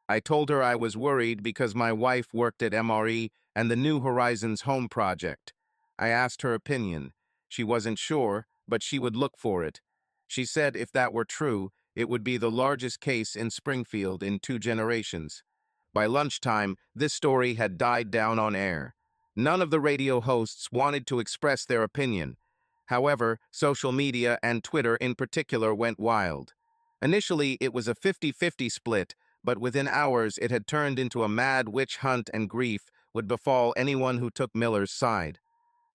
I told her I was worried because my wife worked at MRE and the New Horizons Home Project. I asked her opinion. She wasn't sure, but she would look for it. She said if that were true, it would be the largest case in Springfield in 2 generations. By lunchtime, this story had died down on air. None of the radio hosts wanted to express their opinion. However, social media and Twitter in particular went wild. Initially, it was a 50-50 split, but within hours it had turned into a mad witch hunt, and grief would befall anyone who took Miller's side.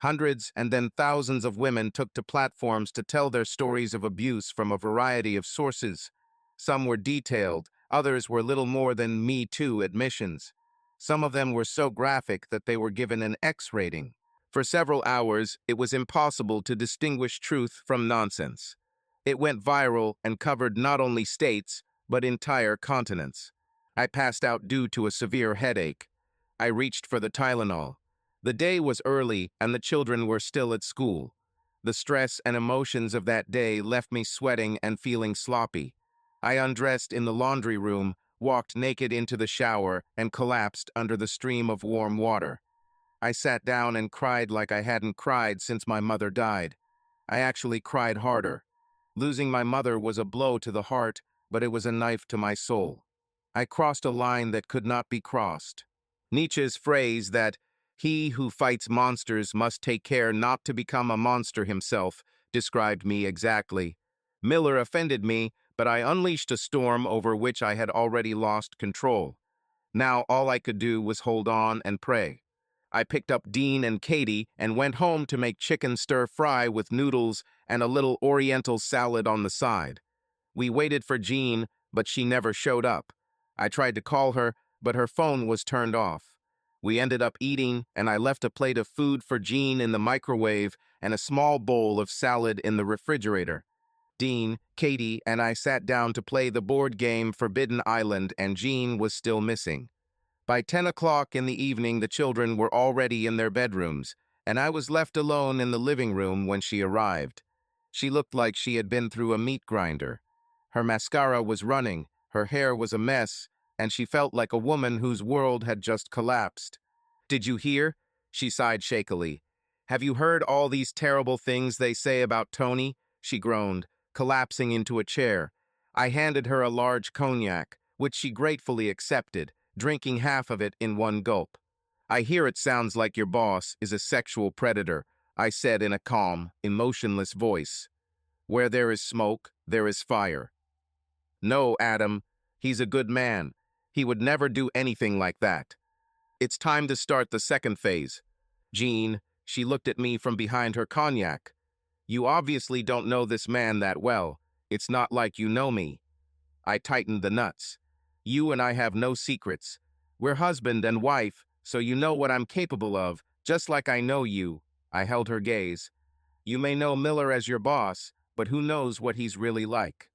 Hundreds and then thousands of women took to platforms to tell their stories of abuse from a variety of sources. Some were detailed, others were little more than Me Too admissions. Some of them were so graphic that they were given an X rating. For several hours, it was impossible to distinguish truth from nonsense. It went viral and covered not only states, but entire continents. I passed out due to a severe headache. I reached for the Tylenol. The day was early and the children were still at school. The stress and emotions of that day left me sweating and feeling sloppy. I undressed in the laundry room, walked naked into the shower, and collapsed under the stream of warm water. I sat down and cried like I hadn't cried since my mother died. I actually cried harder. Losing my mother was a blow to the heart, but it was a knife to my soul. I crossed a line that could not be crossed. Nietzsche's phrase that he who fights monsters must take care not to become a monster himself described me exactly. Miller offended me, but I unleashed a storm over which I had already lost control. Now all I could do was hold on and pray. I picked up Dean and Katie and went home to make chicken stir-fry with noodles and a little oriental salad on the side. We waited for Jean, but she never showed up. I tried to call her, but her phone was turned off. We ended up eating, and I left a plate of food for Jean in the microwave and a small bowl of salad in the refrigerator. Dean, Katie, and I sat down to play the board game Forbidden Island, and Jean was still missing. By 10 o'clock in the evening, the children were already in their bedrooms, and I was left alone in the living room when she arrived. She looked like she had been through a meat grinder. Her mascara was running, her hair was a mess, and she felt like a woman whose world had just collapsed. "Did you hear?" She sighed shakily. "Have you heard all these terrible things they say about Tony?" She groaned, collapsing into a chair. I handed her a large cognac, which she gratefully accepted, drinking half of it in one gulp. "I hear it sounds like your boss is a sexual predator," I said in a calm, emotionless voice. "Where there is smoke, there is fire." "No, Adam, he's a good man. He would never do anything like that. It's time to start the second phase." "Jean," she looked at me from behind her cognac. "You obviously don't know this man that well. It's not like you know me." I tightened the nuts. "You and I have no secrets. We're husband and wife, so you know what I'm capable of, just like I know you." I held her gaze. "You may know Miller as your boss, but who knows what he's really like?"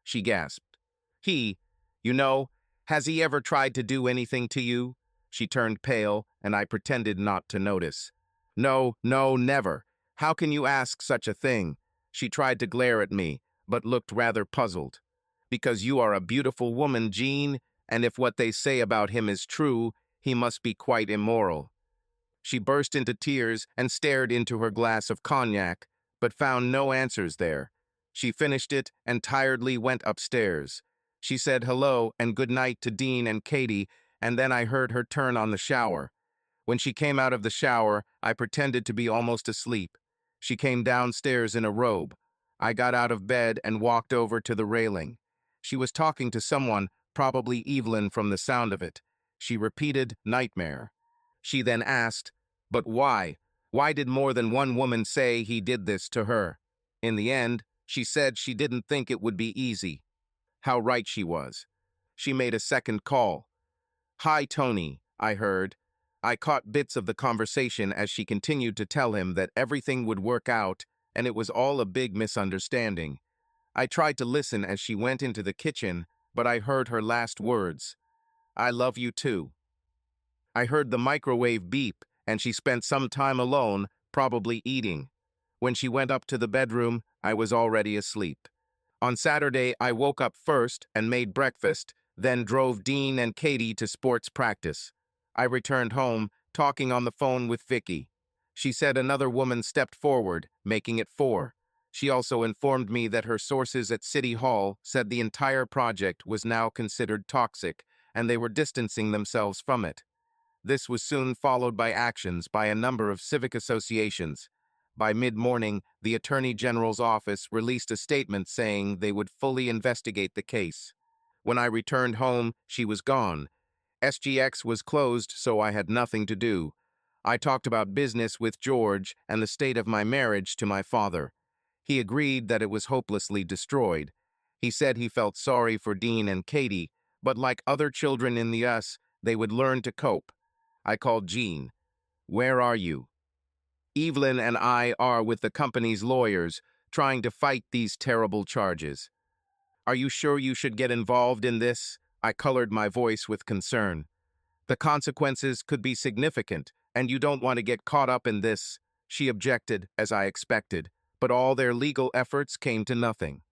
She gasped. You know, has he ever tried to do anything to you?" She turned pale, and I pretended not to notice. No, never. How can you ask such a thing?" She tried to glare at me, but looked rather puzzled. "Because you are a beautiful woman, Jean, and if what they say about him is true, he must be quite immoral." She burst into tears and stared into her glass of cognac, but found no answers there. She finished it and tiredly went upstairs. She said hello and good night to Dean and Katie, and then I heard her turn on the shower. When she came out of the shower, I pretended to be almost asleep. She came downstairs in a robe. I got out of bed and walked over to the railing. She was talking to someone, probably Evelyn from the sound of it. She repeated, "Nightmare." She then asked, "But why? Why did more than one woman say he did this to her?" In the end, she said she didn't think it would be easy. How right she was. She made a second call. "Hi, Tony," I heard. I caught bits of the conversation as she continued to tell him that everything would work out and it was all a big misunderstanding. I tried to listen as she went into the kitchen, but I heard her last words. I love you too. I heard the microwave beep, and she spent some time alone, probably eating. When she went up to the bedroom, I was already asleep. On Saturday, I woke up first and made breakfast, then drove Dean and Katie to sports practice. I returned home, talking on the phone with Vicky. She said another woman stepped forward, making it 4. She also informed me that her sources at City Hall said the entire project was now considered toxic, and they were distancing themselves from it. This was soon followed by actions by a number of civic associations. By mid-morning, the Attorney General's office released a statement saying they would fully investigate the case. When I returned home, she was gone. SGX was closed, so I had nothing to do. I talked about business with George and the state of my marriage to my father. He agreed that it was hopelessly destroyed. He said he felt sorry for Dean and Katie, but like other children in the US, they would learn to cope. I called Jean. Where are you? Evelyn and I are with the company's lawyers, trying to fight these terrible charges. Are you sure you should get involved in this? I colored my voice with concern. The consequences could be significant, and you don't want to get caught up in this. She objected, as I expected, but all their legal efforts came to nothing.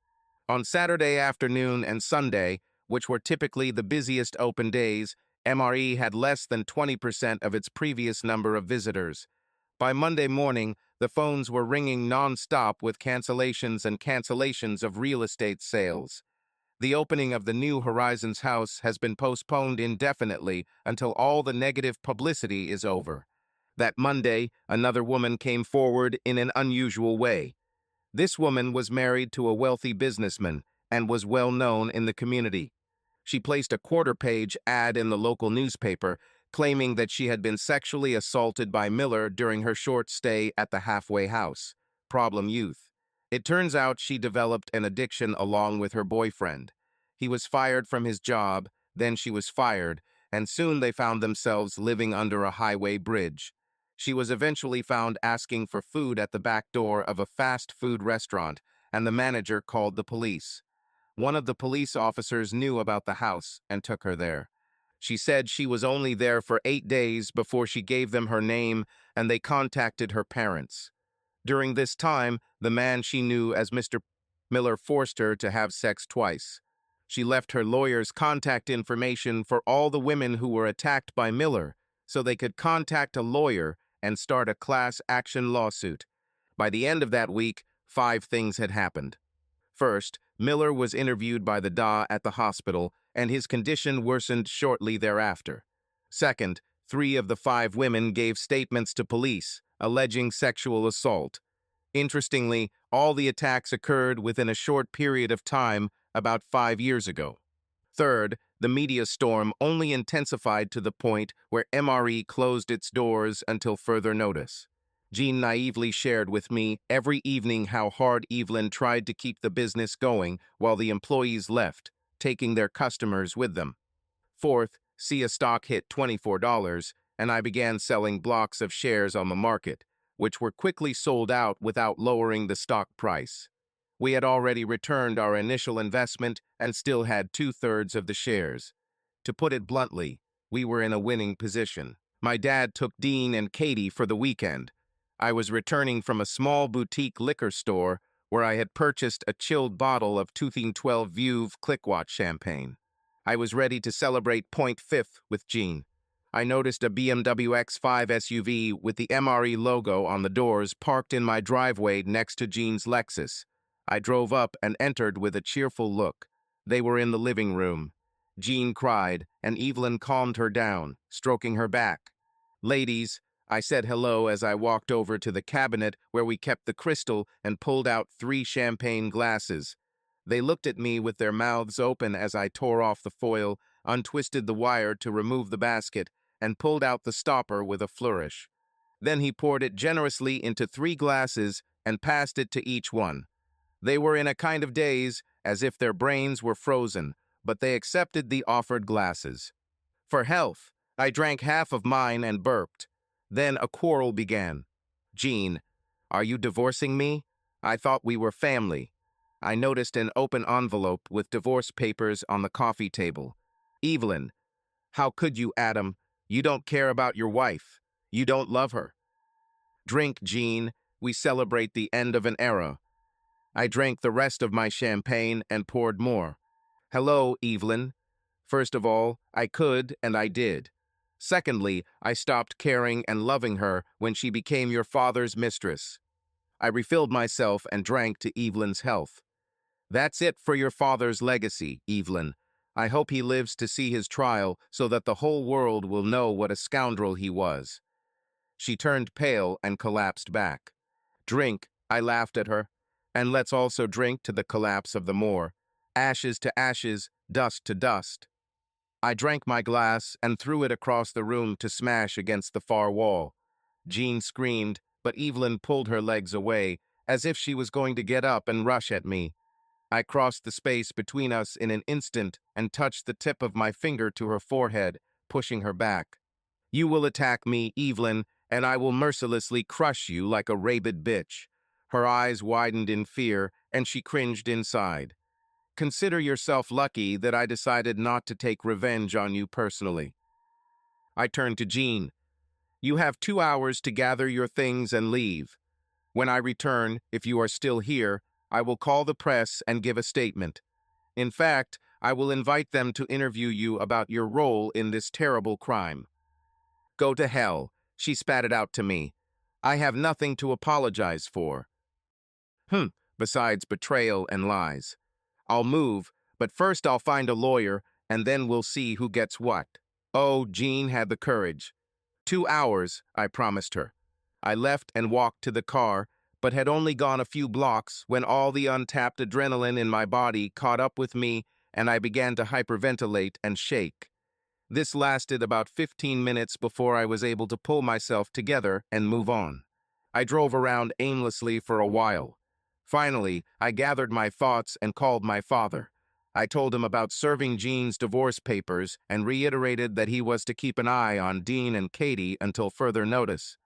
On Saturday afternoon and Sunday, which were typically the busiest open days, MRE had less than 20% of its previous number of visitors. By Monday morning, the phones were ringing non-stop with cancellations and cancellations of real estate sales. The opening of the New Horizons house has been postponed indefinitely until all the negative publicity is over. That Monday, another woman came forward in an unusual way. This woman was married to a wealthy businessman and was well known in the community. She placed a quarter-page ad in the local newspaper claiming that she had been sexually assaulted by Miller during her short stay at the halfway house. Problem youth. It turns out she developed an addiction along with her boyfriend. He was fired from his job, then she was fired, and soon they found themselves living under a highway bridge. She was eventually found asking for food at the back door of a fast food restaurant, and the manager called the police. One of the police officers knew about the house and took her there. She said she was only there for 8 days before she gave them her name, and they contacted her parents. During this time, the man she knew as Mr. Miller forced her to have sex twice. She left her lawyer's contact information for all the women who were attacked by Miller, so they could contact a lawyer and start a class action lawsuit. By the end of that week, 5 things had happened. First, Miller was interviewed by the DA at the hospital, and his condition worsened shortly thereafter. Second, 3 of the 5 women gave statements to police, alleging sexual assault. Interestingly, all the attacks occurred within a short period of time, about 5 years ago. Third, the media storm only intensified to the point where MRE closed its doors until further notice. Jean naively shared with me every evening how hard Evelyn tried to keep the business going while the employees left, taking their customers with them. Fourth, SIA stock hit $24, and I began selling blocks of shares on the market, which were quickly sold out without lowering the stock price. We had already returned our initial investment and still had 2/3 of the shares. To put it bluntly, we were in a winning position. My dad took Dean and Katie for the weekend. I was returning from a small boutique liquor store where I had purchased a chilled bottle of 2012 Veuve Clickwatch champagne. I was ready to celebrate Point Fifth with Jean. I noticed a BMW X5 SUV with the MRE logo on the doors parked in my driveway next to Jean's Lexus. I drove up and entered with a cheerful look. They were in the living room. Jean cried, and Evelyn calmed her down, stroking her back. Ladies, I said hello as I walked over to the cabinet where we kept the crystal and pulled out 3 champagne glasses. They looked at me with their mouths open as I tore off the foil, untwisted the wire to remove the basket, and pulled out the stopper with a flourish. Then he poured it generously into 3 glasses and passed it to each one. They were in a kind of daze, as if their brains were frozen, but they accepted the offered glasses. For health, I drank half of mine and burped. Then a quarrel began. Jean, are you divorcing me? I thought we were family. I noticed an open envelope with divorce papers on the coffee table. Evelyn, how could you, Adam? You don't care about your wife. You don't love her. Drink, Jean. We celebrate the end of an era. I drank the rest of my champagne and poured more. Hello, Evelyn. First of all, I could and I did. Secondly, I stopped caring and loving her when she became your father's mistress. I refilled myself and drank to Evelyn's health. That's it for your father's legacy, Evelyn. I hope he lives to see his trial so that the whole world will know what a scoundrel he was. She turned pale and collapsed back. Drink, I laughed at her. And let's also drink to the collapse of the Moor. Ashes to ashes, dust to dust. I drank my glass and threw it across the room to smash against the far wall. Jean screamed, but Evelyn pulled her legs away, as if she was going to get up and rush at me. I crossed the space between us in an instant and touched the tip of my finger to her forehead, pushing her back. You will attack me, Evelyn, and I will mercilessly crush you like a rabid bitch. Her eyes widened in fear, and she cringed inside. Consider yourself lucky that I decided not to take revenge on you personally. I turned to Jean. You have 2 hours to gather your things and leave. When I return, if you are still here, I will call the press and give a statement. In fact, I will invite them to interview you about your role in this terrible crime. Go to hell, she spat it out to me. I have nothing to apologize for. Besides betrayal and lies. I'll move, but first I'll find a lawyer, and then we'll see who gets what. Oh, Jean had the courage. 2 hours, I promised her. I left and walked to the car, but had only gone a few blocks when all the untapped adrenaline in my body caught up with me and I began to hyperventilate and shake. This lasted about 15 minutes before I was able to pull myself together and move on. I drove around aimlessly for a while. Finally, I gathered my thoughts and called my father. I told him about serving Jean's divorce papers and reiterated that he was to keep an eye on Dean and Katie until further notice.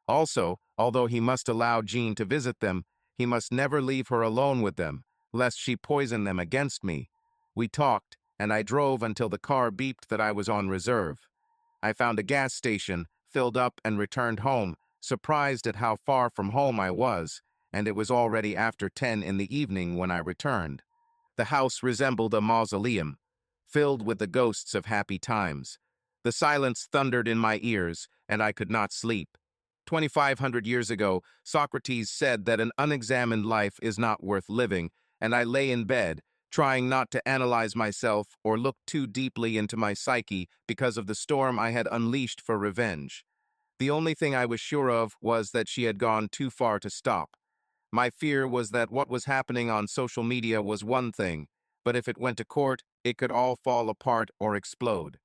Also, although he must allow Jean to visit them, he must never leave her alone with them, lest she poison them against me. We talked, and I drove until the car beeped that I was on reserve. I found a gas station, filled up, and returned home, surprised at how far from home I was, and it was already after 10 in the evening when I returned. The house resembled a mausoleum, filled with the ghosts of happy times. The silence thundered in my ears, and I could not sleep. 2,500 years ago, Socrates said that an unexamined life is not worth living, and I lay in bed, trying not to analyze myself or look too deeply into my psyche because of the storm I had unleashed for revenge. The only thing I was sure of was that she had gone too far to stop. My fear was that what was happening on social media was one thing, but if it went to court, it could all fall apart or explode.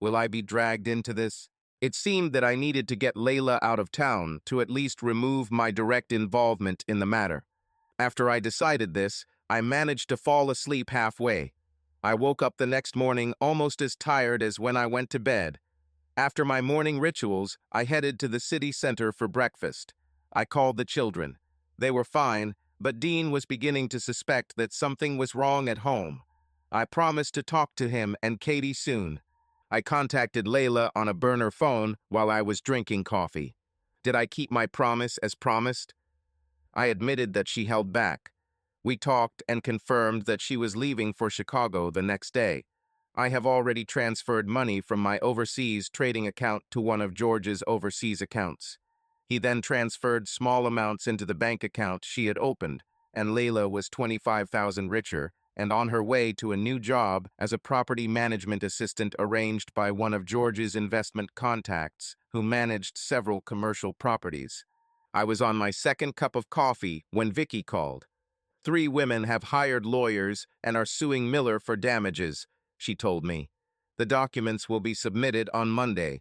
Will I be dragged into this? It seemed that I needed to get Layla out of town to at least remove my direct involvement in the matter. After I decided this, I managed to fall asleep halfway. I woke up the next morning almost as tired as when I went to bed. After my morning rituals, I headed to the city center for breakfast. I called the children. They were fine, but Dean was beginning to suspect that something was wrong at home. I promised to talk to him and Katie soon. I contacted Layla on a burner phone while I was drinking coffee. Did I keep my promise as promised? I admitted that she held back. We talked and confirmed that she was leaving for Chicago the next day. I have already transferred money from my overseas trading account to one of George's overseas accounts. He then transferred small amounts into the bank account she had opened, and Layla was $25,000 richer and on her way to a new job as a property management assistant arranged by one of George's investment contacts who managed several commercial properties. I was on my second cup of coffee when Vicky called. 3 women have hired lawyers and are suing Miller for damages, she told me. The documents will be submitted on Monday.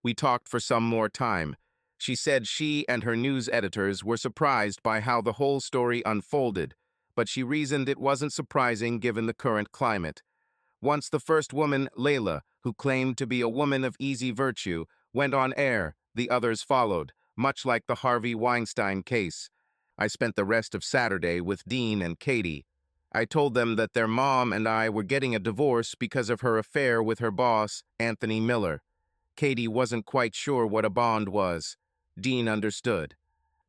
We talked for some more time. She said she and her news editors were surprised by how the whole story unfolded, but she reasoned it wasn't surprising given the current climate. Once the first woman, Layla, who claimed to be a woman of easy virtue, went on air, the others followed, much like the Harvey Weinstein case. I spent the rest of Saturday with Dean and Katie. I told them that their mom and I were getting a divorce because of her affair with her boss, Anthony Miller. Katie wasn't quite sure what a bond was. Dean understood.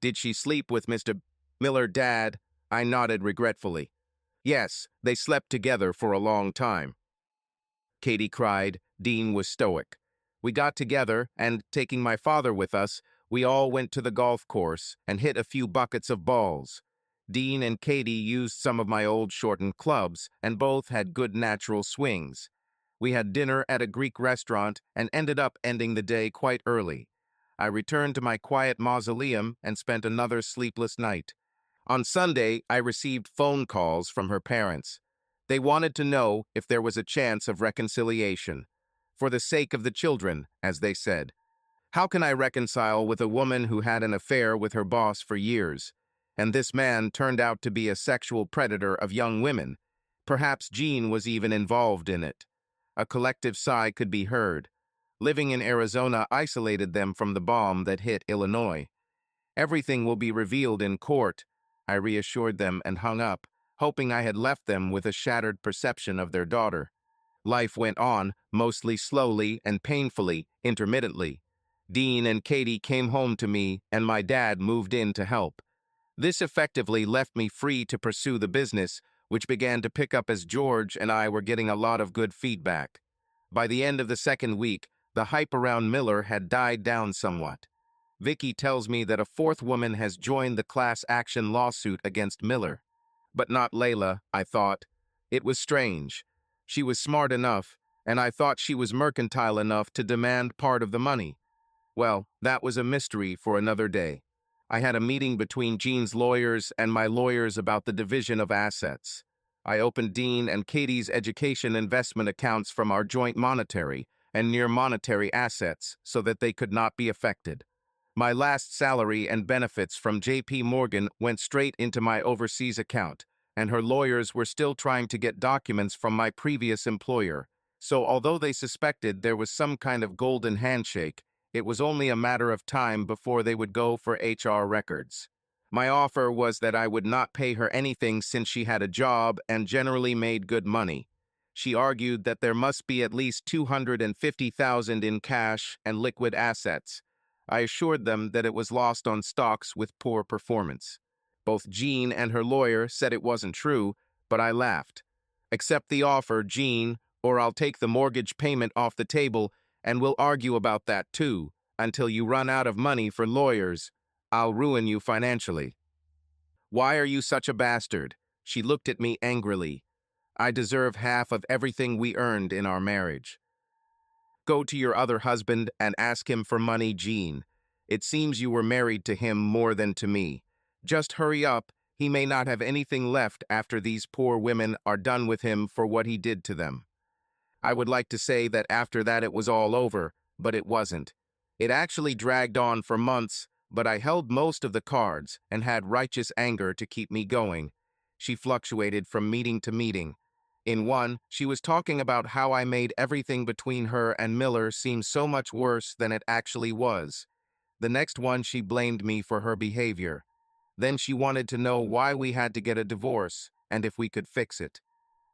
Did she sleep with Mr. Miller, Dad? I nodded regretfully. Yes, they slept together for a long time. Katie cried. Dean was stoic. We got together, and, taking my father with us, we all went to the golf course and hit a few buckets of balls. Dean and Katie used some of my old shortened clubs, and both had good natural swings. We had dinner at a Greek restaurant and ended up ending the day quite early. I returned to my quiet mausoleum and spent another sleepless night. On Sunday, I received phone calls from her parents. They wanted to know if there was a chance of reconciliation. For the sake of the children, as they said. How can I reconcile with a woman who had an affair with her boss for years? And this man turned out to be a sexual predator of young women. Perhaps Jean was even involved in it. A collective sigh could be heard. Living in Arizona isolated them from the bomb that hit Illinois. Everything will be revealed in court, I reassured them and hung up, hoping I had left them with a shattered perception of their daughter. Life went on, mostly slowly and painfully, intermittently. Dean and Katie came home to me, and my dad moved in to help. This effectively left me free to pursue the business, which began to pick up as George and I were getting a lot of good feedback. By the end of the second week, the hype around Miller had died down somewhat. Vicky tells me that a fourth woman has joined the class action lawsuit against Miller. But not Layla, I thought. It was strange. She was smart enough, and I thought she was mercantile enough to demand part of the money. Well, that was a mystery for another day. I had a meeting between Jean's lawyers and my lawyers about the division of assets. I opened Dean and Katie's education investment accounts from our joint monetary and near monetary assets so that they could not be affected. My last salary and benefits from J.P. Morgan went straight into my overseas account, and her lawyers were still trying to get documents from my previous employer. So although they suspected there was some kind of golden handshake, it was only a matter of time before they would go for HR records. My offer was that I would not pay her anything since she had a job and generally made good money. She argued that there must be at least $250,000 in cash and liquid assets. I assured them that it was lost on stocks with poor performance. Both Jean and her lawyer said it wasn't true, but I laughed. Accept the offer, Jean, or I'll take the mortgage payment off the table, and we'll argue about that too, until you run out of money for lawyers. I'll ruin you financially. Why are you such a bastard? She looked at me angrily. I deserve half of everything we earned in our marriage. Go to your other husband and ask him for money, Jean. It seems you were married to him more than to me. Just hurry up. He may not have anything left after these poor women are done with him for what he did to them. I would like to say that after that it was all over, but it wasn't. It actually dragged on for months, but I held most of the cards and had righteous anger to keep me going. She fluctuated from meeting to meeting. In one, she was talking about how I made everything between her and Miller seem so much worse than it actually was. The next one, she blamed me for her behavior. Then she wanted to know why we had to get a divorce and if we could fix it.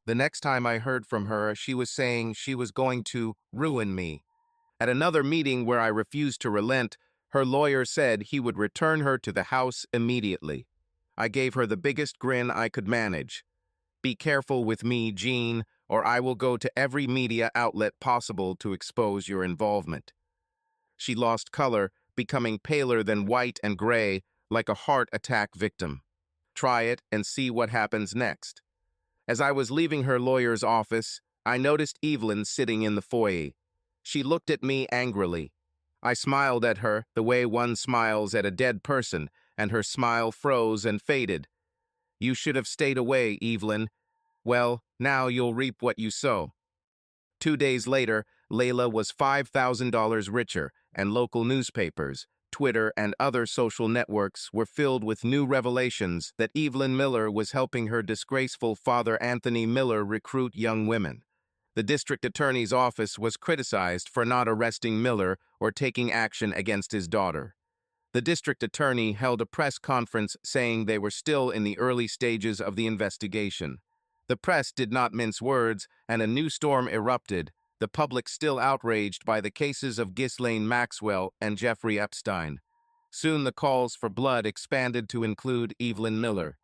The next time I heard from her, she was saying she was going to ruin me. At another meeting where I refused to relent, her lawyer said he would return her to the house immediately. I gave her the biggest grin I could manage. Be careful with me, Jean, or I will go to every media outlet possible to expose your involvement. She lost color, becoming paler than white and gray, like a heart attack victim. Try it and see what happens next. As I was leaving her lawyer's office, I noticed Evelyn sitting in the foyer. She looked at me angrily. I smiled at her the way one smiles at a dead person, and her smile froze and faded. You should have stayed away, Evelyn. Well, now you'll reap what you sow. 2 days later, Layla was $5,000 richer, and local newspapers, Twitter, and other social networks were filled with new revelations that Evelyn Miller was helping her disgraceful father Anthony Miller recruit young women. The district attorney's office was criticized for not arresting Miller or taking action against his daughter. The district attorney held a press conference saying they were still in the early stages of the investigation. The press did not mince words, and a new storm erupted, the public still outraged by the cases of Ghislaine Maxwell and Jeffrey Epstein. Soon the calls for blood expanded to include Evelyn Miller.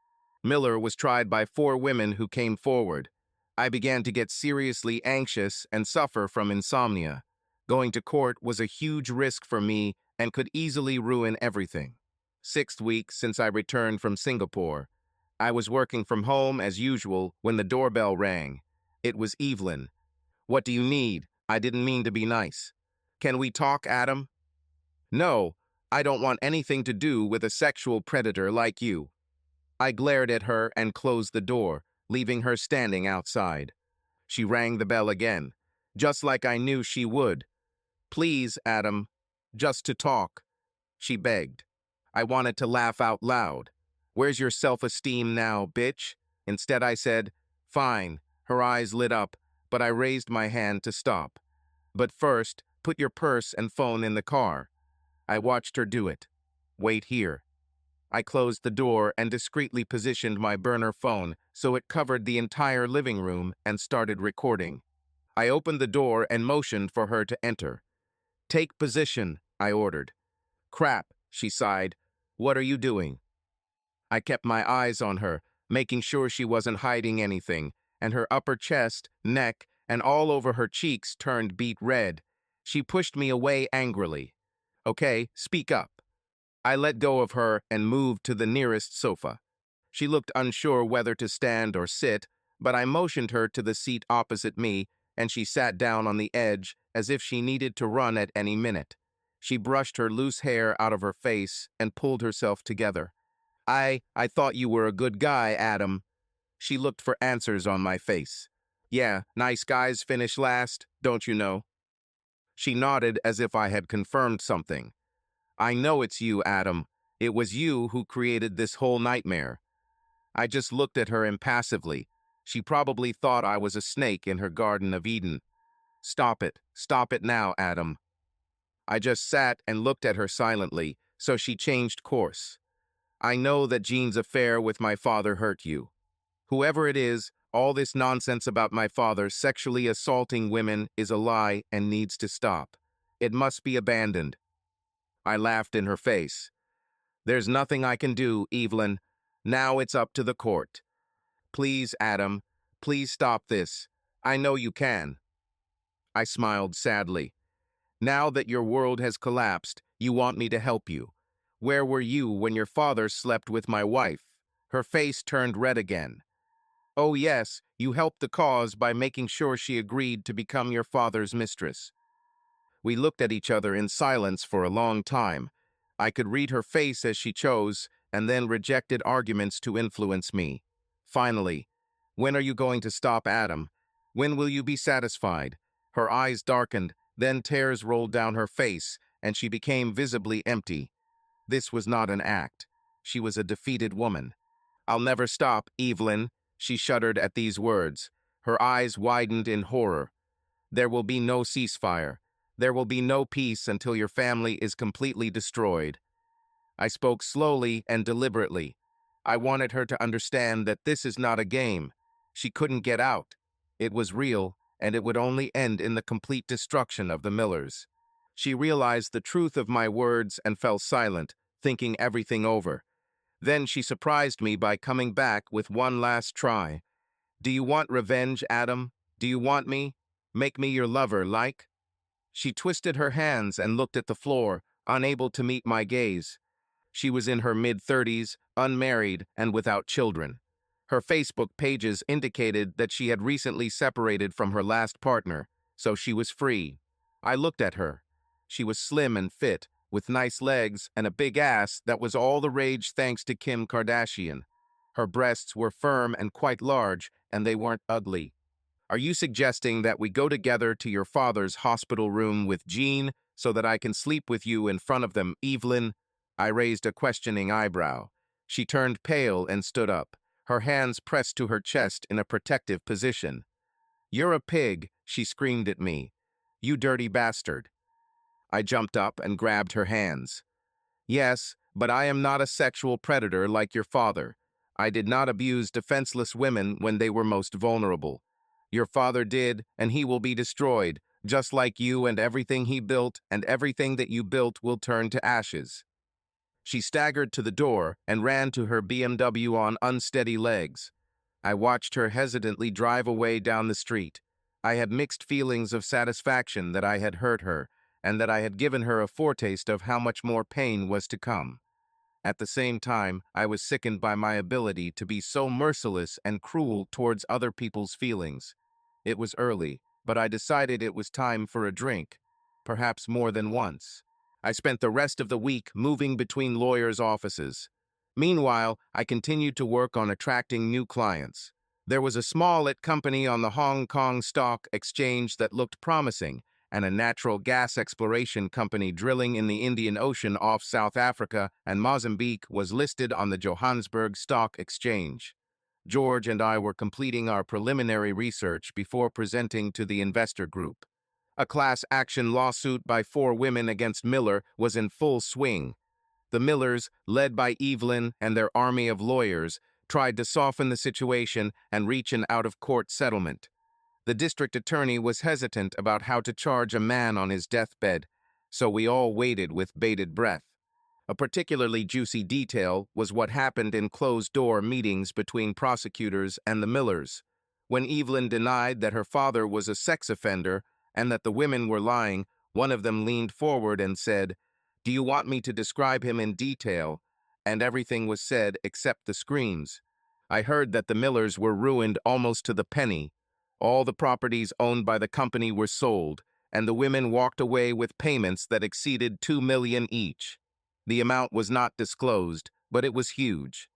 Miller was tried by 4 women who came forward. I began to get seriously anxious and suffer from insomnia. Going to court was a huge risk for me and could easily ruin everything. 6th week since I returned from Singapore. I was working from home as usual when the doorbell rang. It was Evelyn. "What do you need? I didn't mean to be nice." "Can we talk, Adam?" "No, I don't want anything to do with a sexual predator like you." I glared at her and closed the door, leaving her standing outside. She rang the bell again, just like I knew she would. "Please, Adam, just to talk," she begged. I wanted to laugh out loud. "Where's your self-esteem now, bitch?" Instead I said, "Fine." Her eyes lit up, but I raised my hand to stop. "But first, put your purse and phone in the car." I watched her do it. "Wait here." I closed the door and discreetly positioned my burner phone so it covered the entire living room and started recording. I opened the door and motioned for her to enter. "Take position," I ordered. "Crap," she sighed. "What are you doing?" I kept my eyes on her, making sure she wasn't hiding anything, and her upper chest, neck, and all over her cheeks turned beet red. She pushed me away angrily. "Okay, speak up." I let go of her and moved to the nearest sofa. She looked unsure whether to stand or sit, but I motioned her to the seat opposite me, and she sat down on the edge as if she needed to run at any minute. She brushed her loose hair out of her face and pulled herself together. I thought you were a good guy, Adam." She looked for answers on my face. "Yeah, nice guys finish last, don't you know?" She nodded as if I had confirmed something. "I know it's you, Adam. It was you who created this whole nightmare." I just looked at her impassively. She probably thought I was a snake in her Garden of Eden. Stop it now, Adam." I just sat and looked at her silently, so she changed course. "I know that Jean's affair with my father hurt you. Whoever it is, all this nonsense about my father sexually assaulting women is a lie and needs to stop. It must be abandoned." I laughed in her face. "There's nothing I can do, Evelyn. Now it's up to the court. Please, Adam, please stop this. I know you can." I smiled sadly. "Now that your world has collapsed, you want me to help you. Where were you when your father slept with my wife?" Her face turned red again. "Oh yes, you helped the cause by making sure she agreed to become your father's mistress." We looked at each other in silence for a long time. I could read her face as she chose, and then rejected arguments to influence me. Finally, "When are you going to stop, Adam? When will you be satisfied?" Her eyes darkened, then tears rolled down her face, and she became visibly empty. This was not an act. She was a defeated woman. "I'll never stop, Evelyn." She shuddered at these words. Her eyes widened in horror. "There will be no ceasefire. There will be no peace until your family is completely destroyed." I spoke slowly and deliberately. I wanted her to understand that this is not a game. She couldn't get out. It was real, and it would only end in the complete destruction of the Millers. She realized the truth of my words and fell silent, thinking everything over. Then she surprised me by coming back with one last try. "Do you want revenge, Adam? Do you want me? Make me your lover, like?" She twisted her hands and looked at the floor, unable to meet my gaze. She was in her mid-30s, unmarried, and without children. Her Facebook pages indicated that she had recently separated from her last partner, so she was free. I looked at her. She was slim and fit, with nice legs and a big ass that was all the rage thanks to Kim Kardashian. Her breasts were firm and quite large, and they weren't ugly. "Are you suggesting that we go together to your father's hospital room with Jean so that I can sleep with you in front of them, Evelyn?" I raised a questioning eyebrow. She turned pale and stood up, her hands pressed to her chest in a protective position. "You're a pig," she screamed at me. "You dirty bastard." I jumped up and grabbed her hands. "Yes, but I am not a sexual predator like your father. I did not abuse defenseless women when they were most vulnerable. Your father did, and he will be destroyed, just like you, and everything he built, and everything that you built will turn to ashes." She staggered to the door and ran to her BMW on unsteady legs. I watched her hesitantly drive away down the street. I had mixed feelings of satisfaction that I had hurt her, and that I had given her a foretaste of how much more pain was to come. At the same time, I was sickened by my ability to be so merciless and cruel towards other people's feelings. It was early, but I decided it was time for a drink, perhaps more than once. I spent the rest of the week moving between lawyers' offices. Meanwhile, I continued to work on attracting new clients. There was a small-lit company on the Hong Kong Stock Exchange that looked promising, and a natural gas exploration company drilling in the Indian Ocean off South Africa and Mozambique was listed on the Johannesburg Stock Exchange. George and I were completing our preliminary research before presenting to the investor group. A class action lawsuit by 4 women against Miller was in full swing. The Millers, led by Evelyn and their army of lawyers, tried to soften the situation and reach an out-of-court settlement. The district attorney was hesitant about how to charge a man on his deathbed, so we all waited with bated breath. A particularly juicy detail was what happened in closed-door meetings between prosecutors and the Millers. When Evelyn denied that her father was a sex offender and that the women were lying, one of them leaned forward and said, "Do you want me to describe him in detail?" And everything was said except the screams. I heard that the Millers were ruined almost to the penny. All the properties owned by the company were sold, and the women walked away with payments that exceeded $2 million each. The amount was not disclosed, but it was huge.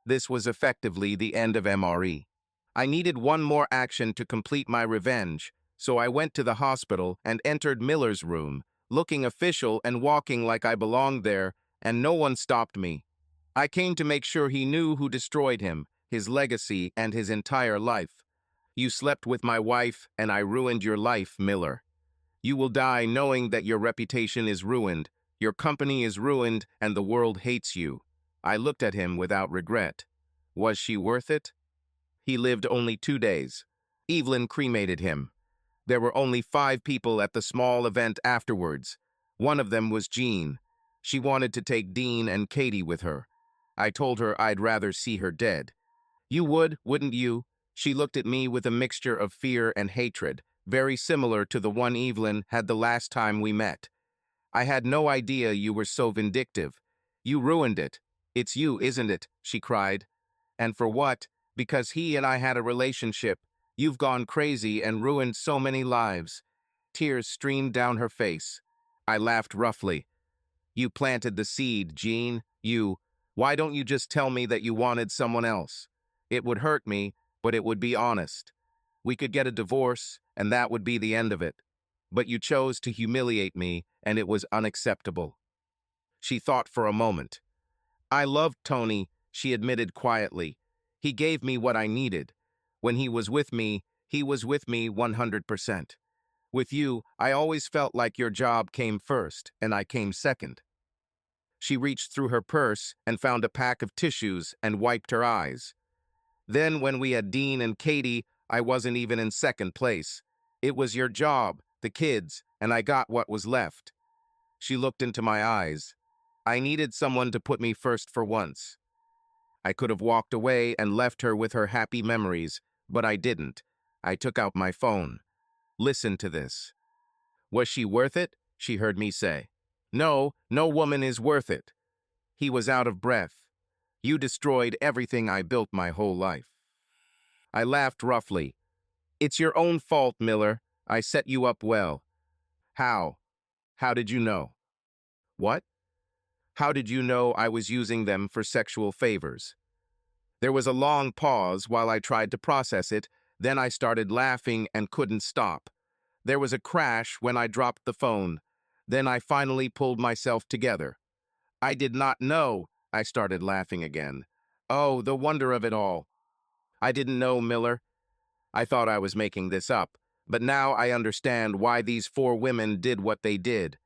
This was effectively the end of MRE. I needed one more action to complete my revenge, so I went to the hospital and entered Miller's room, looking official and walking like I belonged there, and no one stopped me. I came to make sure he knew who destroyed him, his legacy, and his entire life. "You slept with my wife, and I ruined your life, Miller. You will die knowing that your reputation is ruined, your company is ruined, and the world hates you." I looked at him without regret. Was she worth it? He lived only 2 days. Evelyn cremated him. There were only 5 people at the small event afterwards. One of them was Jean. She wanted to take Dean and Katie with her. I told her I'd rather see her dead. "You would, wouldn't you?" She looked at me with a mixture of fear and hatred, very similar to the one Evelyn had the last time we met. "I had no idea you were so vindictive. You ruined it. It's you, isn't it?" she cried. "And for what? Because he and I had a relationship. You've gone crazy and ruined so many lives." Tears streamed down her face. I laughed roughly. "You planted the seed, Jean. Why don't you just tell me that you wanted someone else? It would hurt me, but it would be honest. We could get a divorce, and that would be the end of it. But you chose to humiliate me, and it was unacceptable." She thought for a moment. "I loved Tony," she admitted quietly. "He gave me what I needed. When he was with me 100%. With you, I always felt like your job came first, and I came second." She reached through her purse and found a pack of tissues and wiped her eyes. "Then when we had Dean and Katie, I wasn't even in second place. It was your job, the kids, and I got what was left." She looked into my eyes. "I needed someone to put me first for once." I could have walked away and left her with her happy memories, but I didn't. I took out my phone. "Listen to this." "Was she worth it?" she heard me say. "No, no woman is worth it." He was out of breath. "You destroyed everything I built my whole life." I laughed roughly. "It's your own fault, Miller. I set you up well." "How? How did you know?" "What? How did you know I was using them for sexual favors?" There was a long pause while I tried to process it, then I started laughing and couldn't stop. There was a crash when I dropped the phone. Then I finally pulled myself together. "I did not know," I started laughing again. "Oh, the wonder of it all. I didn't know, Miller. I thought I was making this up, but now I understand why these 4 women did what they did.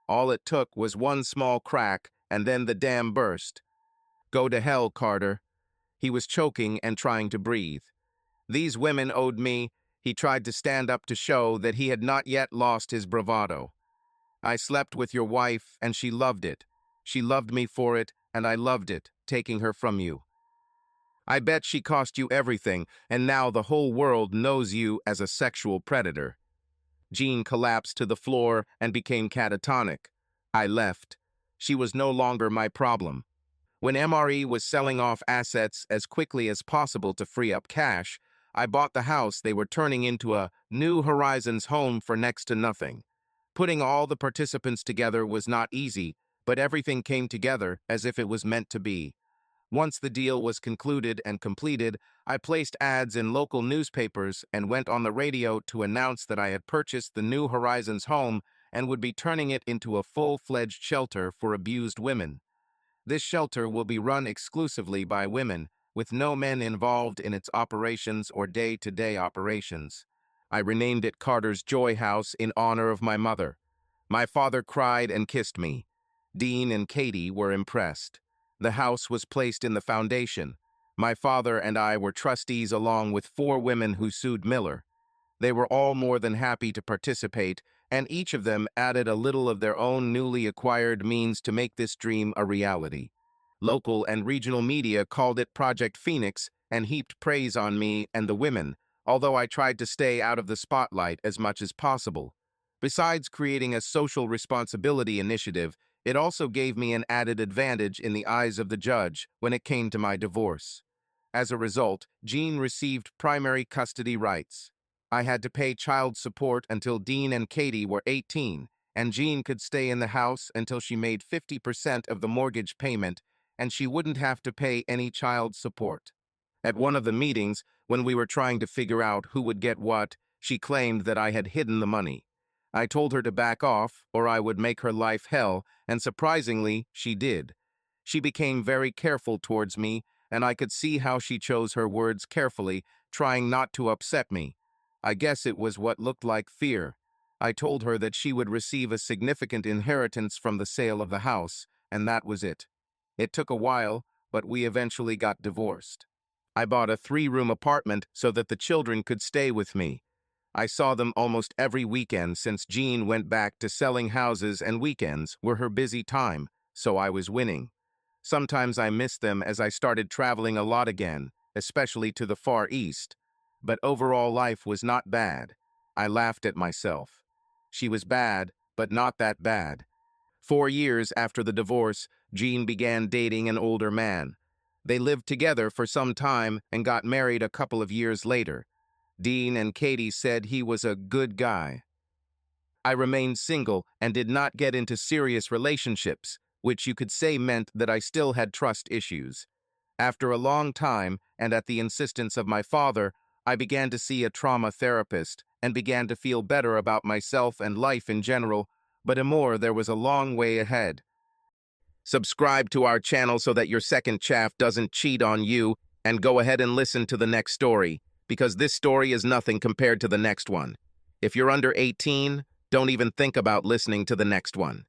All it took was one small crack, and then the dam burst. Go to hell, Carter. He was choking and trying to breathe. These women owed me. He tried to stand up to show that he had not yet lost his bravado. I slept with your wife, and she loved it. She loved me for it, and I loved it, taking her from you. I bet she cost you everything, and now the whole world knows you as a sexual predator. Jean collapsed to the floor and became catatonic. I left. She was no longer my problem. When MRE was selling off assets as quickly as possible to free up cash, I bought the house they were turning into a New Horizons home for next to nothing. Putting all the participants together was not easy, but everything came together as if it was meant to be. Once the deal was concluded and completed, I placed ads in local newspapers and went on the radio to announce that I had purchased the New Horizons home and would be turning it into a full-fledged shelter for abused women. This shelter will be run exclusively by women, with no men involved in its operations or day-to-day operations. I renamed it Carter's Joy House in honor of my mother. My father cried and kissed me. Dean and Katie were impressed. The house was placed in the foundation. My father and I were trustees along with 4 women who sued Miller. They were all more than happy to participate, and each of them added a little of their own newly acquired means to make this dream a reality. Local and regional media called it Project Phoenix and heaped praise on me and the women, although I tried to stay out of the spotlight as much as possible. Besides creating a social responsibility initiative, it also gave me an added advantage in the eyes of the judge when it came to my divorce. As a result, Jean received primary custody rights. I had to pay child support until Dean and Katie were 18, and Jean could stay in the house until she made 50% of the mortgage payment, and she wouldn't have to pay any child support. At one of the meetings, when we were trying to figure out who would get what, she claimed that I had hidden the money. I told her to back off, or I would make her life hell, and surprisingly, she did. She became very careful towards me, and I could see how she chose her words carefully, trying not to upset me. I guess it was what looked like fear. I told her that she would receive a significant inheritance from the sale of the house, and that was it. It took a while, but we eventually got divorced. I bought a 3-room apartment so that the children could stay with me. I saw them almost every weekend since Jean went back to selling houses, and weekends were her busy time, so I was winning. Sometimes I missed them as I started traveling a lot again, especially to the Far East. But overall life was not bad. I laughed at myself. She was bad, but not that bad. 4 years after the divorce, Jean began dating an older man. They lived together for some time and got married a couple of years later. Dean and Katie said he was a good guy. I remained single and did not get into serious relationships, which you could say meant that I still had trust issues. After a long time, and at the insistence of my father, I began to see a trauma therapist and began to feel better about myself and life in general, but there was a long way ahead. Subscribe to our channel so that your second chaff doesn't cheat on you, and go ahead and listen to the next story, because this story is nothing compared to the next one. If you're under 18, don't even think about listening to the next one.